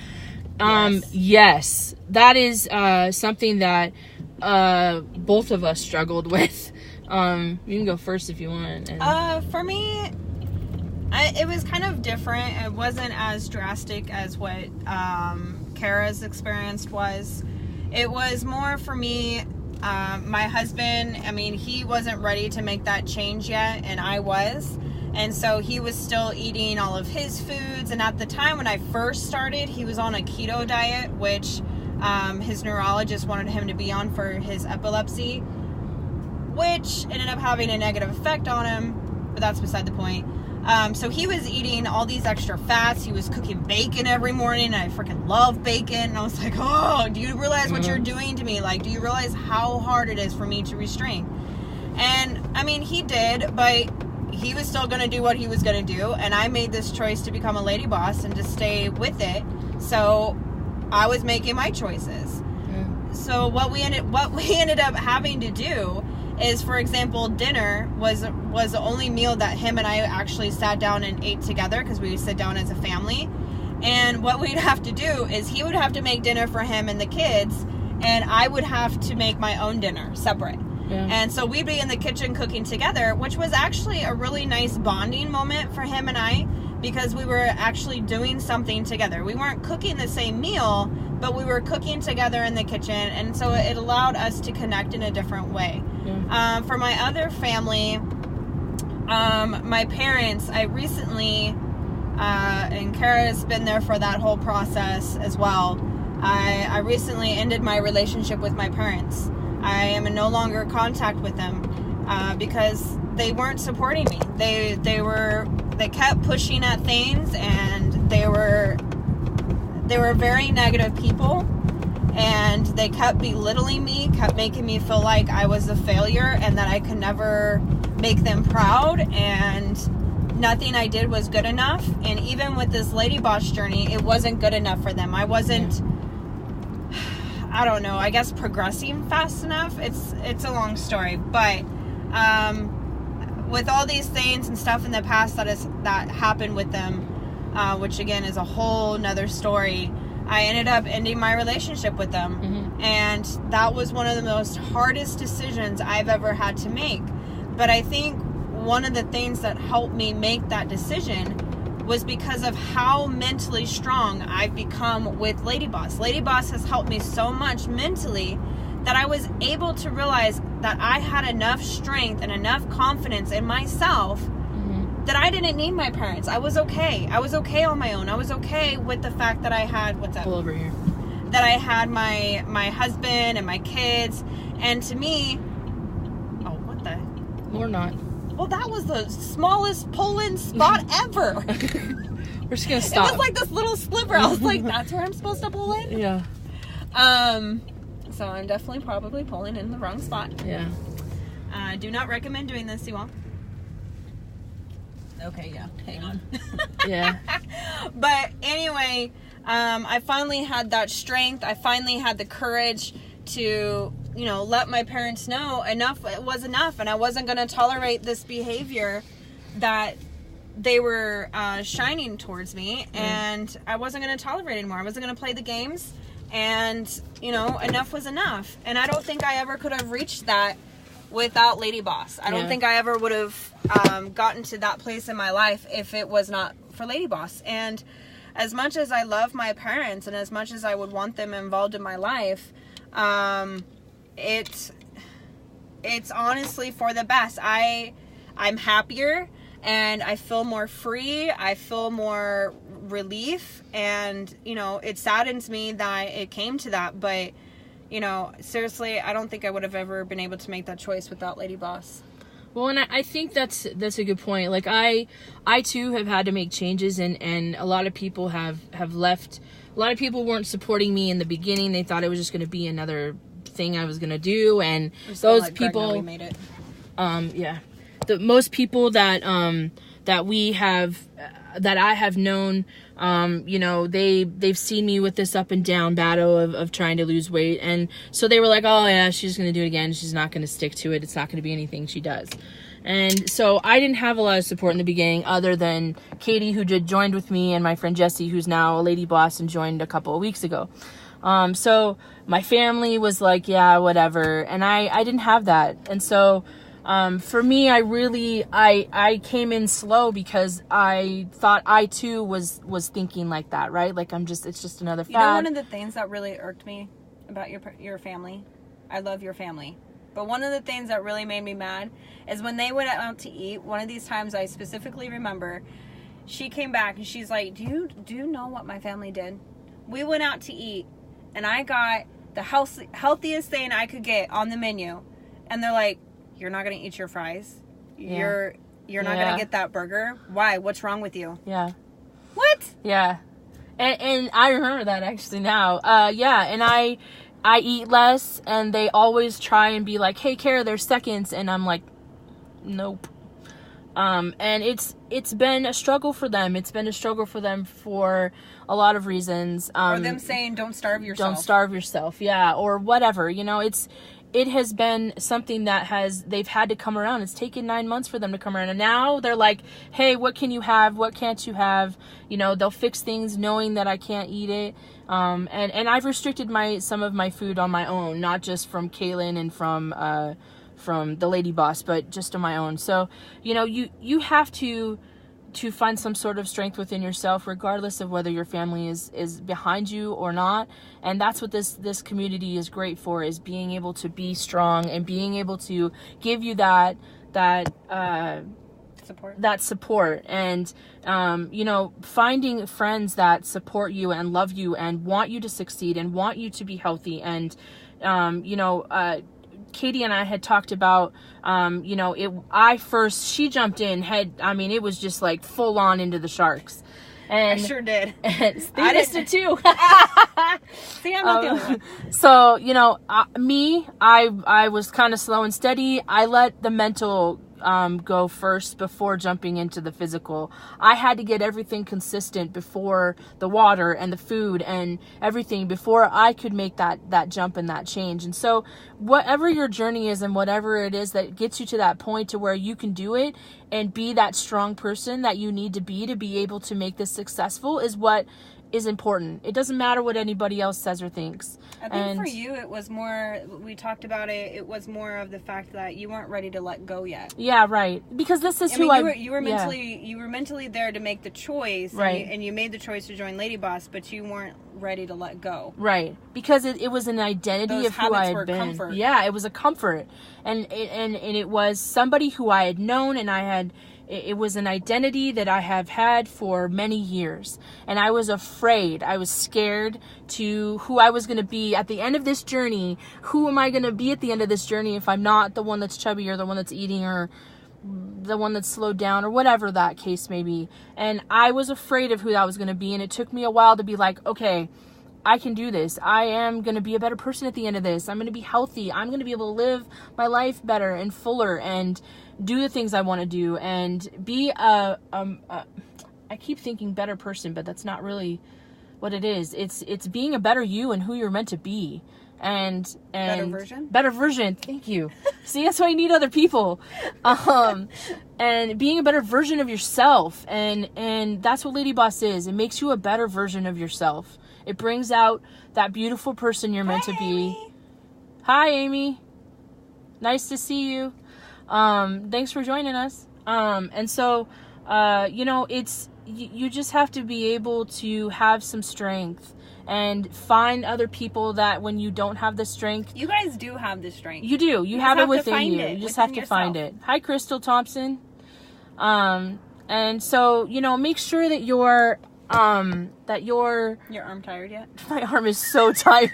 Yes. That is something that both of us struggled with. You can go first if you want. For me, it was kind of different. It wasn't as drastic as what Kara's experience was. It was more for me, my husband, I mean, he wasn't ready to make that change yet, and I was. And so he was still eating all of his foods. And at the time when I first started, he was on a keto diet, which his neurologist wanted him to be on for his epilepsy, which ended up having a negative effect on him, but that's beside the point. So he was eating all these extra fats. He was cooking bacon every morning, and I freaking love bacon. And I was like, oh, do you realize what you're doing to me? Like, do you realize how hard it is for me to restrain? And, I mean, he did, but he was still going to do what he was going to do. And I made this choice to become a lady boss and to stay with it. So I was making my choices. So what we ended up having to do is, for example, dinner was the only meal that him and I actually sat down and ate together, because we would sit down as a family. And what we'd have to do is he would have to make dinner for him and the kids, and I would have to make my own dinner separate. Yeah. And so we'd be in the kitchen cooking together, which was actually a really nice bonding moment for him and I, because we were actually doing something together. We weren't cooking the same meal, but we were cooking together in the kitchen, and so it allowed us to connect in a different way. Yeah. For my other family, my parents, I recently, and Kara's been there for that whole process as well, I recently ended my relationship with my parents. I am in no longer contact with them because they weren't supporting me. They kept pushing at things, and they were very negative people, and they kept belittling me, kept making me feel like I was a failure and that I could never make them proud, and nothing I did was good enough. And even with this lady boss journey, it wasn't good enough for them. I wasn't, I don't know, I guess progressing fast enough. It's a long story, but with all these things and stuff in the past that happened with them, which again is a whole nother story, I ended up ending my relationship with them. Mm-hmm. And that was one of the most hardest decisions I've ever had to make. But I think one of the things that helped me make that decision was because of how mentally strong I've become with Ladyboss. Ladyboss has helped me so much mentally that I was able to realize that I had enough strength and enough confidence in myself that I didn't need my parents. I was okay. I was okay on my own. I was okay with the fact that I had, what's up? Pull over here. That I had my husband and my kids. And to me, oh, what the? Or not. Well, that was the smallest pull-in spot ever. We're just going to stop. It was like this little sliver. I was like, that's where I'm supposed to pull in? Yeah. So I'm definitely probably pulling in the wrong spot. Yeah. I do not recommend doing this, you all. Okay, yeah, hang on. Yeah. But anyway, I finally had that strength. I finally had the courage to, let my parents know enough was enough, and I wasn't going to tolerate this behavior that they were shining towards me, and I wasn't going to tolerate it anymore. I wasn't going to play the games, and, enough was enough. And I don't think I ever could have reached that without Ladyboss. I don't think I ever would have gotten to that place in my life if it was not for Ladyboss. And as much as I love my parents and as much as I would want them involved in my life, it's honestly for the best. I'm happier, and I feel more free. I feel more relief, and it saddens me that it came to that, but seriously, I don't think I would have ever been able to make that choice without Ladyboss. Well, and I think that's a good point. Like I too have had to make changes, and a lot of people have left. A lot of people weren't supporting me in the beginning. They thought it was just going to be another thing I was going to do, and those people. We made it. Yeah, most people that I have known, you know, they've seen me with this up and down battle of trying to lose weight, and so they were like, oh yeah, she's gonna do it again, she's not gonna stick to it, it's not gonna be anything she does. And so I didn't have a lot of support in the beginning, other than Katie, who joined with me, and my friend Jessie, who's now a lady boss and joined a couple of weeks ago. So my family was like, yeah, whatever, and I didn't have that. And so for me, I came in slow because I thought I too was thinking like that, right? Like it's just another fad. You know, one of the things that really irked me about your family, I love your family, but one of the things that really made me mad is when they went out to eat. One of these times I specifically remember, she came back and she's like, do you know what my family did? We went out to eat and I got the healthiest thing I could get on the menu, and they're like, you're not going to eat your fries. Yeah. You're not going to get that burger. Why? What's wrong with you? Yeah. What? Yeah. And I remember that actually now. Yeah. And I eat less, and they always try and be like, hey, Kara, there's seconds. And I'm like, nope. And it's been a struggle for them. It's been a struggle for them for a lot of reasons. Or them saying, don't starve yourself. Don't starve yourself. Yeah. Or whatever, you know, it has been something that they've had to come around. It's taken 9 months for them to come around. And now they're like, hey, what can you have? What can't you have? You know, they'll fix things knowing that I can't eat it. And I've restricted some of my food on my own, not just from Kaylin and from the Lady Boss, but just on my own. So, you know, you have to find some sort of strength within yourself, regardless of whether your family is behind you or not. And that's what this community is great for, is being able to be strong and being able to give you that support. And you know, finding friends that support you and love you and want you to succeed and want you to be healthy. And you know, Katie and I had talked about, you know, she jumped in it was just like full on into the sharks. And I sure did. I missed it too. See, I'm not the only one. So, you know, I was kind of slow and steady. I let the mental go first before jumping into the physical. I had to get everything consistent before the water and the food and everything before I could make that jump and that change. And so whatever your journey is and whatever it is that gets you to that point to where you can do it and be that strong person that you need to be able to make this successful is what is important. It doesn't matter what anybody else says or thinks. I think for you it was more, we talked about it was more of the fact that you weren't ready to let go yet. Yeah, right. Because this is you were mentally there to make the choice, right? And you made the choice to join Lady Boss, but you weren't ready to let go. Right. Because it was an identity Those of who I had been. Comfort. Yeah, it was a comfort. And it was somebody who I had known, and it was an identity that I have had for many years. And I was afraid. I was scared to who I was going to be at the end of this journey. Who am I going to be at the end of this journey if I'm not the one that's chubby or the one that's eating or the one that's slowed down or whatever that case may be. And I was afraid of who that was going to be. And it took me a while to be like, okay, I can do this. I am going to be a better person at the end of this. I'm going to be healthy. I'm going to be able to live my life better and fuller and do the things I want to do and be I keep thinking better person, but that's not really what it is. It's being a better you and who you're meant to be. And better version. Thank you. See, that's why you need other people. And being a better version of yourself. And that's what Lady Boss is. It makes you a better version of yourself. It brings out that beautiful person you're meant to be. Amy. Hi, Amy. Nice to see you. Thanks for joining us. And so, you know, you just have to be able to have some strength and find other people that when you don't have the strength. You guys do have the strength. You do. You have it within you. You just have to find it. Hi, Crystal Thompson. And so, you know, make sure that your arm tired yet? My arm is so tired.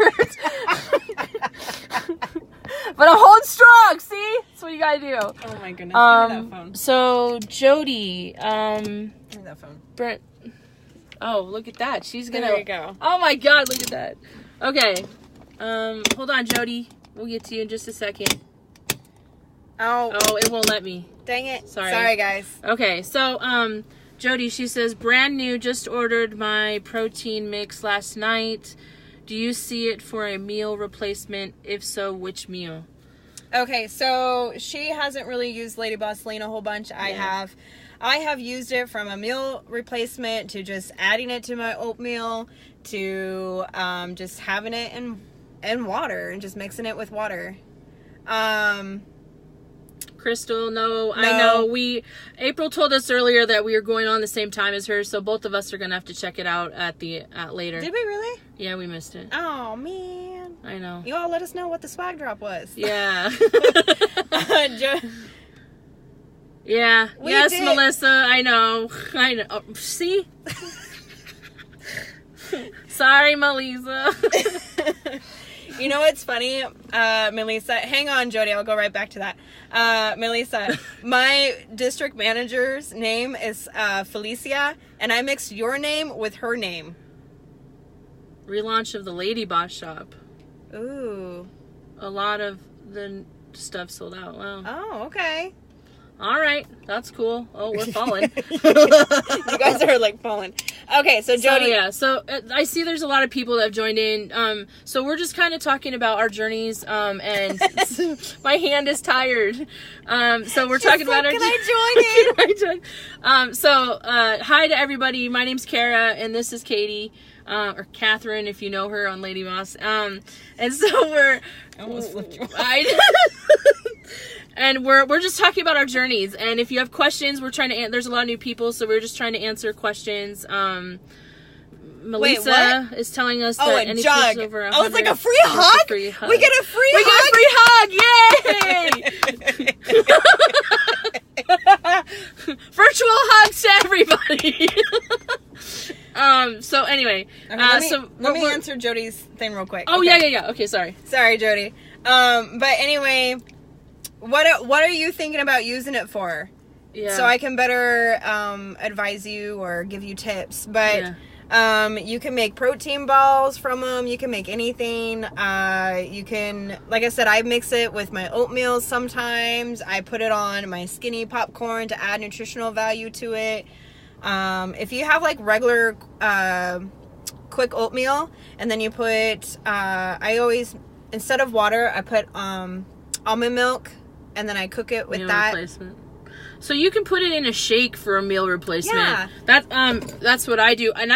But I'm holding strong, see? That's what you gotta do. Oh my goodness, give me that phone. So, Jody, Give me that phone. Brent, oh, look at that. She's gonna... There you go. Oh my God, look at that. Okay, hold on, Jody. We'll get to you in just a second. Oh, it won't let me. dang it. Sorry, guys. Okay, so, Jody, she says, brand new, just ordered my protein mix last night. Do you see it for a meal replacement? If so, which meal? Okay, so she hasn't really used Ladyboss Lifestyle a whole bunch. I have used it from a meal replacement to just adding it to my oatmeal to just having it in water and just mixing it with water. Crystal, no, I know. April told us earlier that we were going on the same time as her, so both of us are gonna have to check it out at later. Did we really? Yeah, we missed it. Oh man. I know. You all let us know what the swag drop was. Yeah. Yeah. Yes, did. Melissa, I know. Oh, see? Sorry, Melissa. You know what's funny, Melissa? Hang on, Jody. I'll go right back to that. Melissa, my district manager's name is Felicia, and I mixed your name with her name. Relaunch of the Ladyboss shop. Ooh. A lot of the stuff sold out. Wow. Oh, okay. All right. That's cool. Oh, we're falling. You guys are like falling. Okay, so Jody. So I see there's a lot of people that have joined in. So we're just kind of talking about our journeys. And my hand is tired. So we're talking about our. Can I join in? Hi to everybody. My name's Kara, and this is Katie. Or Catherine, if you know her on Ladyboss. And so we're. I almost flipped you. And we're just talking about our journeys. And if you have questions, we're trying to there's a lot of new people, so we're just trying to answer questions. Melissa is telling us that any jug. Over 100, I was like, a free hug? We get a free hug! Virtual hugs to everybody. So anyway, let me answer Jody's thing real quick. Oh, okay. Yeah. Okay, sorry, Jody. But anyway, what are you thinking about using it for? Yeah. So I can better advise you or give you tips. But you can make protein balls from them. You can make anything. You can, like I said, I mix it with my oatmeal sometimes. I put it on my skinny popcorn to add nutritional value to it. If you have like regular quick oatmeal and then you put I always, instead of water, I put almond milk and then I cook it with meal that replacement. So you can put it in a shake for a meal replacement. Yeah. That's what I do. And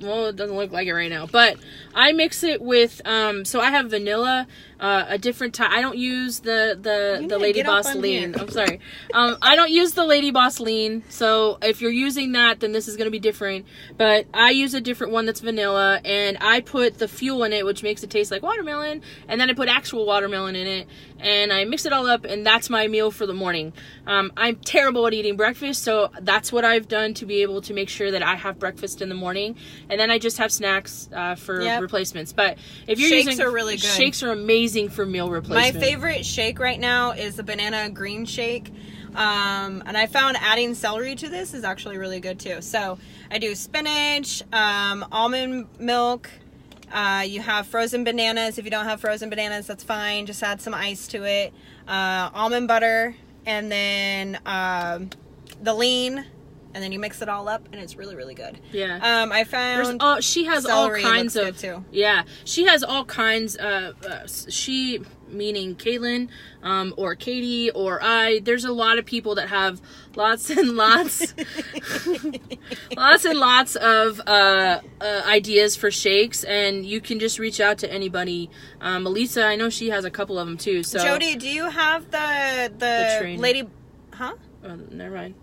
well, it doesn't look like it right now, but I mix it with so I have vanilla, a different type. I don't use the Ladyboss Lean. I'm sorry. I don't use the Ladyboss Lean. So if you're using that, then this is going to be different. But I use a different one that's vanilla, and I put the fuel in it, which makes it taste like watermelon, and then I put actual watermelon in it, and I mix it all up, and that's my meal for the morning. I'm terrible at eating breakfast, so that's what I've done to be able to make sure that I have breakfast in the morning, and then I just have snacks for replacements. But if you're shakes are really good. Shakes are amazing for meal replacement. My favorite shake right now is the banana green shake. And I found adding celery to this is actually really good too. So I do spinach, almond milk. You have frozen bananas. If you don't have frozen bananas, that's fine. Just add some ice to it. Almond butter, and then the lean, and then you mix it all up, and it's really, really good. Yeah. I found she has celery all kinds looks of good too. Yeah, she has all kinds. She, meaning Caitlin, or Katie, or I. There's a lot of people that have lots and lots, lots of ideas for shakes, and you can just reach out to anybody. Melissa, I know she has a couple of them too. So Jody, do you have the lady? Huh? Oh, never mind.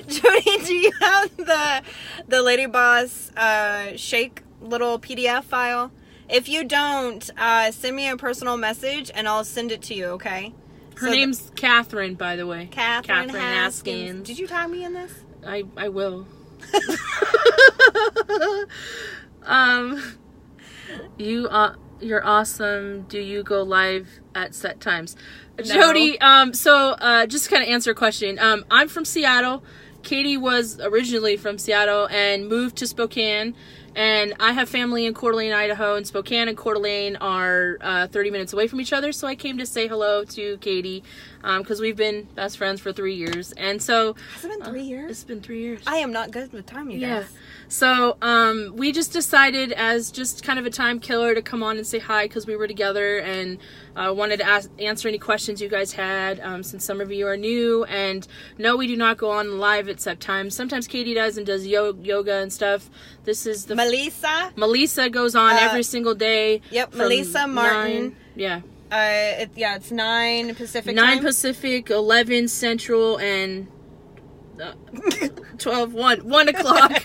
Jody, do you have the Ladyboss shake little PDF file? If you don't, send me a personal message and I'll send it to you, okay? Her name's Catherine, by the way. Catherine Haskins. Did you tag me in this? I will. You're awesome. Do you go live at set times? No. Jody, just kind of answer a question. I'm from Seattle. Katie was originally from Seattle and moved to Spokane. And I have family in Coeur D'Alene, Idaho, and Spokane and Coeur D'Alene are 30 minutes away from each other. So I came to say hello to Katie because we've been best friends for 3 years. And so... Has it been 3 years? It's been 3 years. I am not good with time, you guys. So we just decided as just kind of a time killer to come on and say hi because we were together and wanted to answer any questions you guys had since some of you are new. And no, we do not go on live at set times. Sometimes Katie does and does yoga and stuff. This is the... Melissa goes on every single day. Yep, Melissa Martin. 9, it's 9 Pacific 9 time. Pacific, 11 Central, and 1 o'clock.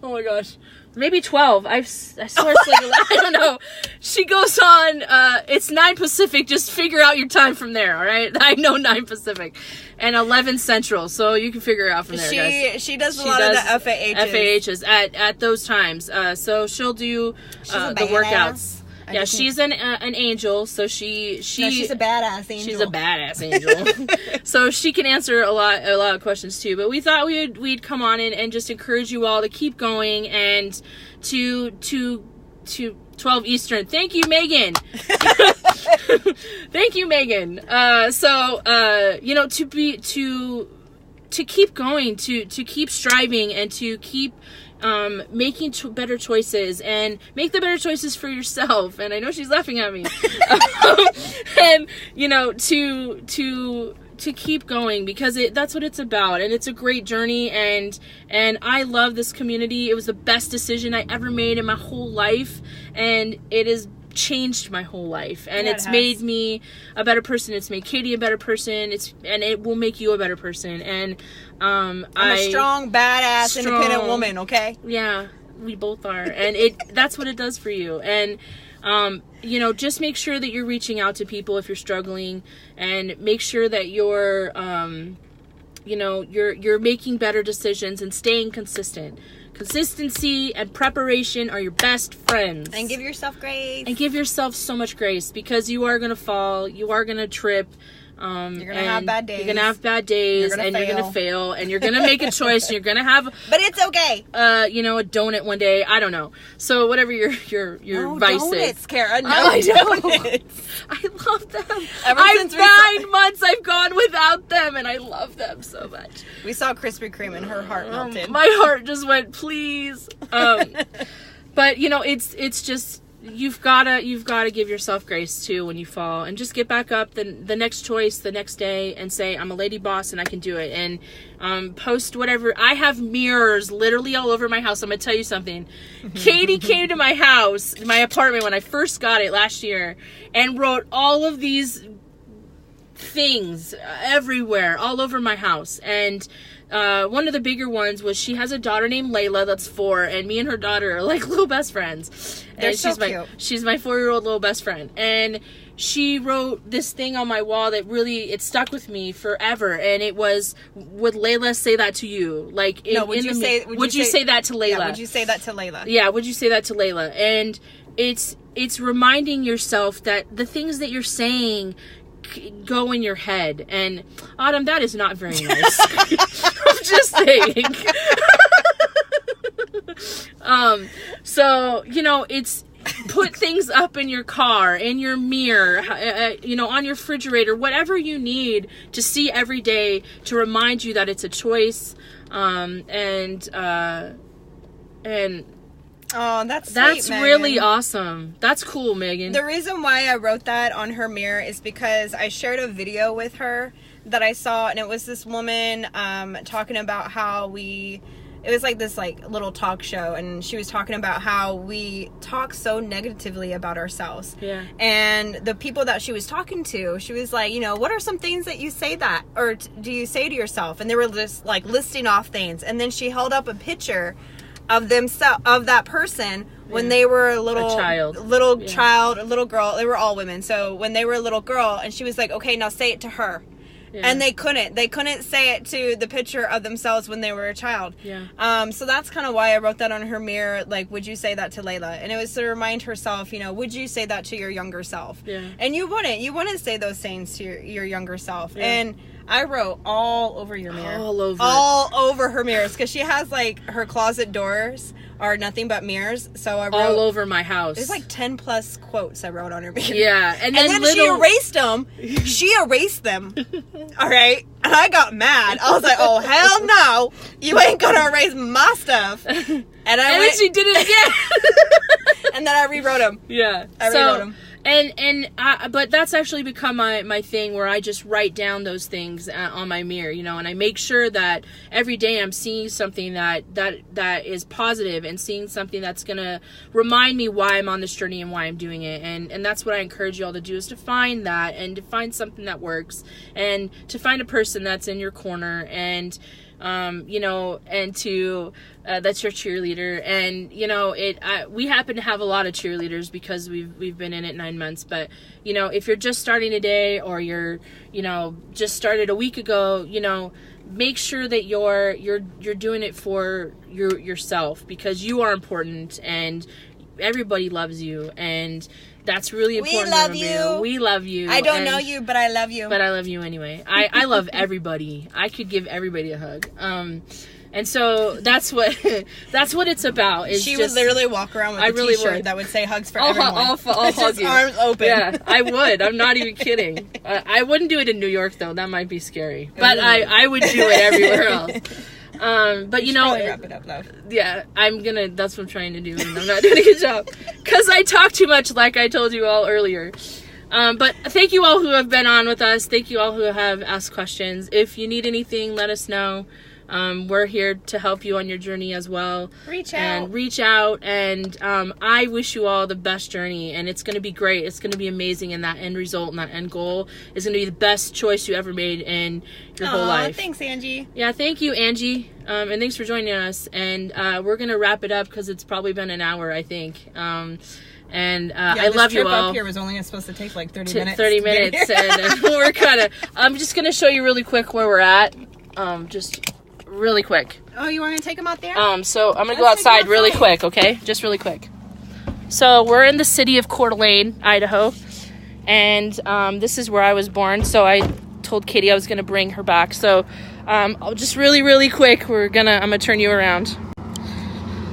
Oh my gosh. Maybe 12. I swear it's like, I don't know. She goes on, it's 9 Pacific. Just figure out your time from there, all right? I know 9 Pacific. And 11 Central, so you can figure it out from there, guys. She does a lot of the FAHs. at those times. So she'll do the workouts. Yeah, she's an angel, so she's a badass angel. She's a badass angel. So she can answer a lot of questions too. But we thought we'd come on and just encourage you all to keep going and to 12 Eastern. Thank you, Megan. Thank you, Megan. To keep going, to keep striving, and to keep making better choices, and make the better choices for yourself. And I know she's laughing at me. And to keep going, because that's what it's about, and it's a great journey, and I love this community. It was the best decision I ever made in my whole life, and it has changed my whole life, and it's made me a better person. It's made Katie a better person. And it will make you a better person. And I'm a strong, badass, independent woman. Okay. Yeah, we both are, and that's what it does for you. And just make sure that you're reaching out to people if you're struggling, and make sure that you're you're making better decisions and staying consistent. Consistency and preparation are your best friends. And give yourself grace. And give yourself so much grace, because you are going to fall. You are going to trip. You're going to have bad days. You're going to have bad days. You're going to fail. And you're going to make a choice. And you're going to have... But it's okay. A donut one day. I don't know. So whatever your vice donuts, is. Kara. No, donuts. I love them. I've 9 months I've gone without them, and I love them so much. We saw Krispy Kreme and her heart melted. My heart just went, please. But it's just... You've gotta give yourself grace too when you fall, and just get back up the next choice the next day and say, I'm a lady boss and I can do it. And post whatever. I have mirrors literally all over my house. I'm gonna tell you something. Katie came to my house, my apartment, when I first got it last year, and wrote all of these things everywhere, all over my house. And one of the bigger ones was, she has a daughter named Layla that's 4, and me and her daughter are like little best friends. They're so cute. She's my 4-year-old little best friend, and she wrote this thing on my wall that really, it stuck with me forever. And it was, would Layla say that to you? Like, would you say that to Layla? Yeah, would you say that to Layla? Yeah, would you say that to Layla? And it's reminding yourself that the things that you're saying go in your head. And Autumn, that is not very nice. I'm just saying. So it's put things up in your car, in your mirror, on your refrigerator, whatever you need to see every day to remind you that it's a choice. Oh, that's sweet, Megan. Really awesome. That's cool, Megan. The reason why I wrote that on her mirror is because I shared a video with her that I saw, and it was this woman talking about how it was like this little talk show, and she was talking about how we talk so negatively about ourselves. Yeah. And the people that she was talking to, she was like, what are some things that you say that, or do you say to yourself? And they were just listing off things, and then she held up a picture of that person when they were a little child, a little girl. They were all women. So when they were a little girl, and she was like, okay, now say it to her. And they couldn't say it to the picture of themselves when they were a child. So that's kind of why I wrote that on her mirror, like, would you say that to Layla? And it was to remind herself, you know, would you say that to your younger self? And you wouldn't say those things to your younger self. And I wrote all over your mirror. All over her mirrors, because she has, like, her closet doors are nothing but mirrors. So I wrote all over my house. There's like 10 plus quotes I wrote on her mirror. And then she erased them. She erased them. All right. And I got mad. I was like, oh, hell no. You ain't gonna erase my stuff. And then she did it again. And then I rewrote them. I rewrote them. But that's actually become my thing, where I just write down those things on my mirror, you know, and I make sure that every day I'm seeing something that is positive, and seeing something that's gonna remind me why I'm on this journey and why I'm doing it. And that's what I encourage you all to do, is to find that, and to find something that works, and to find a person that's in your corner, and you know, and to that's your cheerleader. And you know, we happen to have a lot of cheerleaders because we've been in it 9 months. But you know, if you're just starting today, or you're, you know, just started a week ago, you know, make sure that you're doing it for yourself, because you are important, and everybody loves you, and that's really important. We love you. I don't know you, but I love you. But I love you anyway. I love everybody. I could give everybody a hug. And so that's what it's about. She would literally walk around with a t-shirt that would say "Hugs for everyone." I'll hug you. Arms open. Yeah, I would. I'm not even kidding. I wouldn't do it in New York though. That might be scary. But I would do it everywhere else. But you know, wrap it up, love. Yeah, that's what I'm trying to do, and I'm not doing a good job because I talk too much, like I told you all earlier. But thank you all who have been on with us. Thank you all who have asked questions. If you need anything, let us know. We're here to help you on your journey as well. Reach out. And I wish you all the best journey, and it's going to be great. It's going to be amazing, and that end result and that end goal is going to be the best choice you ever made in your whole life. Thanks, Angie. Yeah, thank you, Angie. And thanks for joining us. And we're going to wrap it up because it's probably been an hour, I think. I love you all. This trip up here was only supposed to take like 30 minutes. 30 minutes. And we're I'm just going to show you really quick where we're at. Just really quick. Oh, you want to take them out there? So I'm going to go outside really quick, okay? Just really quick. So we're in the city of Coeur D'Alene, Idaho. And this is where I was born. So I told Katie I was going to bring her back. So just really, really quick, I'm going to turn you around.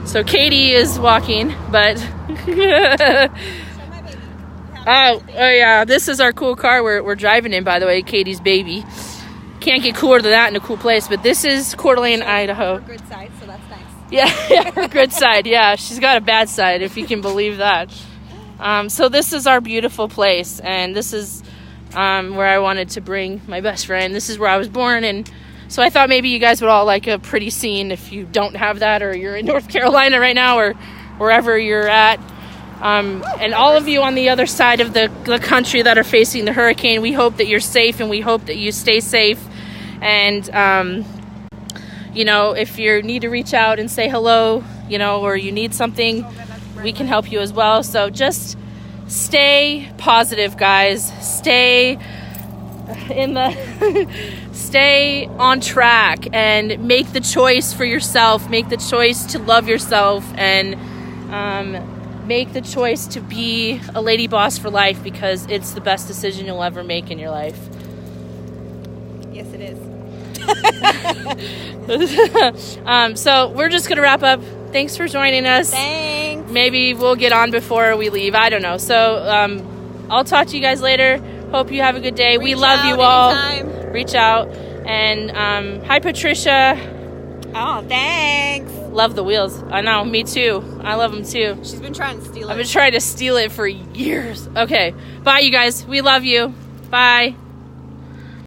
So Katie is walking, but oh yeah, this is our cool car we're driving in, by the way, Katie's baby. Can't get cooler than that in a cool place, but this is Coeur d'Alene, Idaho. Her good side, so that's nice. Yeah, her good side. Yeah, she's got a bad side, if you can believe that. So this is our beautiful place, and this is where I wanted to bring my best friend. This is where I was born, and so I thought maybe you guys would all like a pretty scene if you don't have that, or you're in North Carolina right now, or wherever you're at. And all of you on the other side of the country that are facing the hurricane, we hope that you're safe, and we hope that you stay safe. And, you know, if you need to reach out and say hello, you know, or you need something, we can help you as well. So just stay positive, guys. Stay stay on track, and make the choice for yourself. Make the choice to love yourself, and make the choice to be a lady boss for life, because it's the best decision you'll ever make in your life. Yes, it is. So we're just gonna wrap up. Thanks for joining us. Thanks. Maybe we'll get on before we leave. I don't know. So I'll talk to you guys later. Hope you have a good day. We love you all. Anytime. Reach out. And hi, Patricia. Oh, thanks. Love the wheels. I know. Me too. I love them too. She's been trying to steal it. I've been trying to steal it for years. Okay. Bye, you guys. We love you. Bye.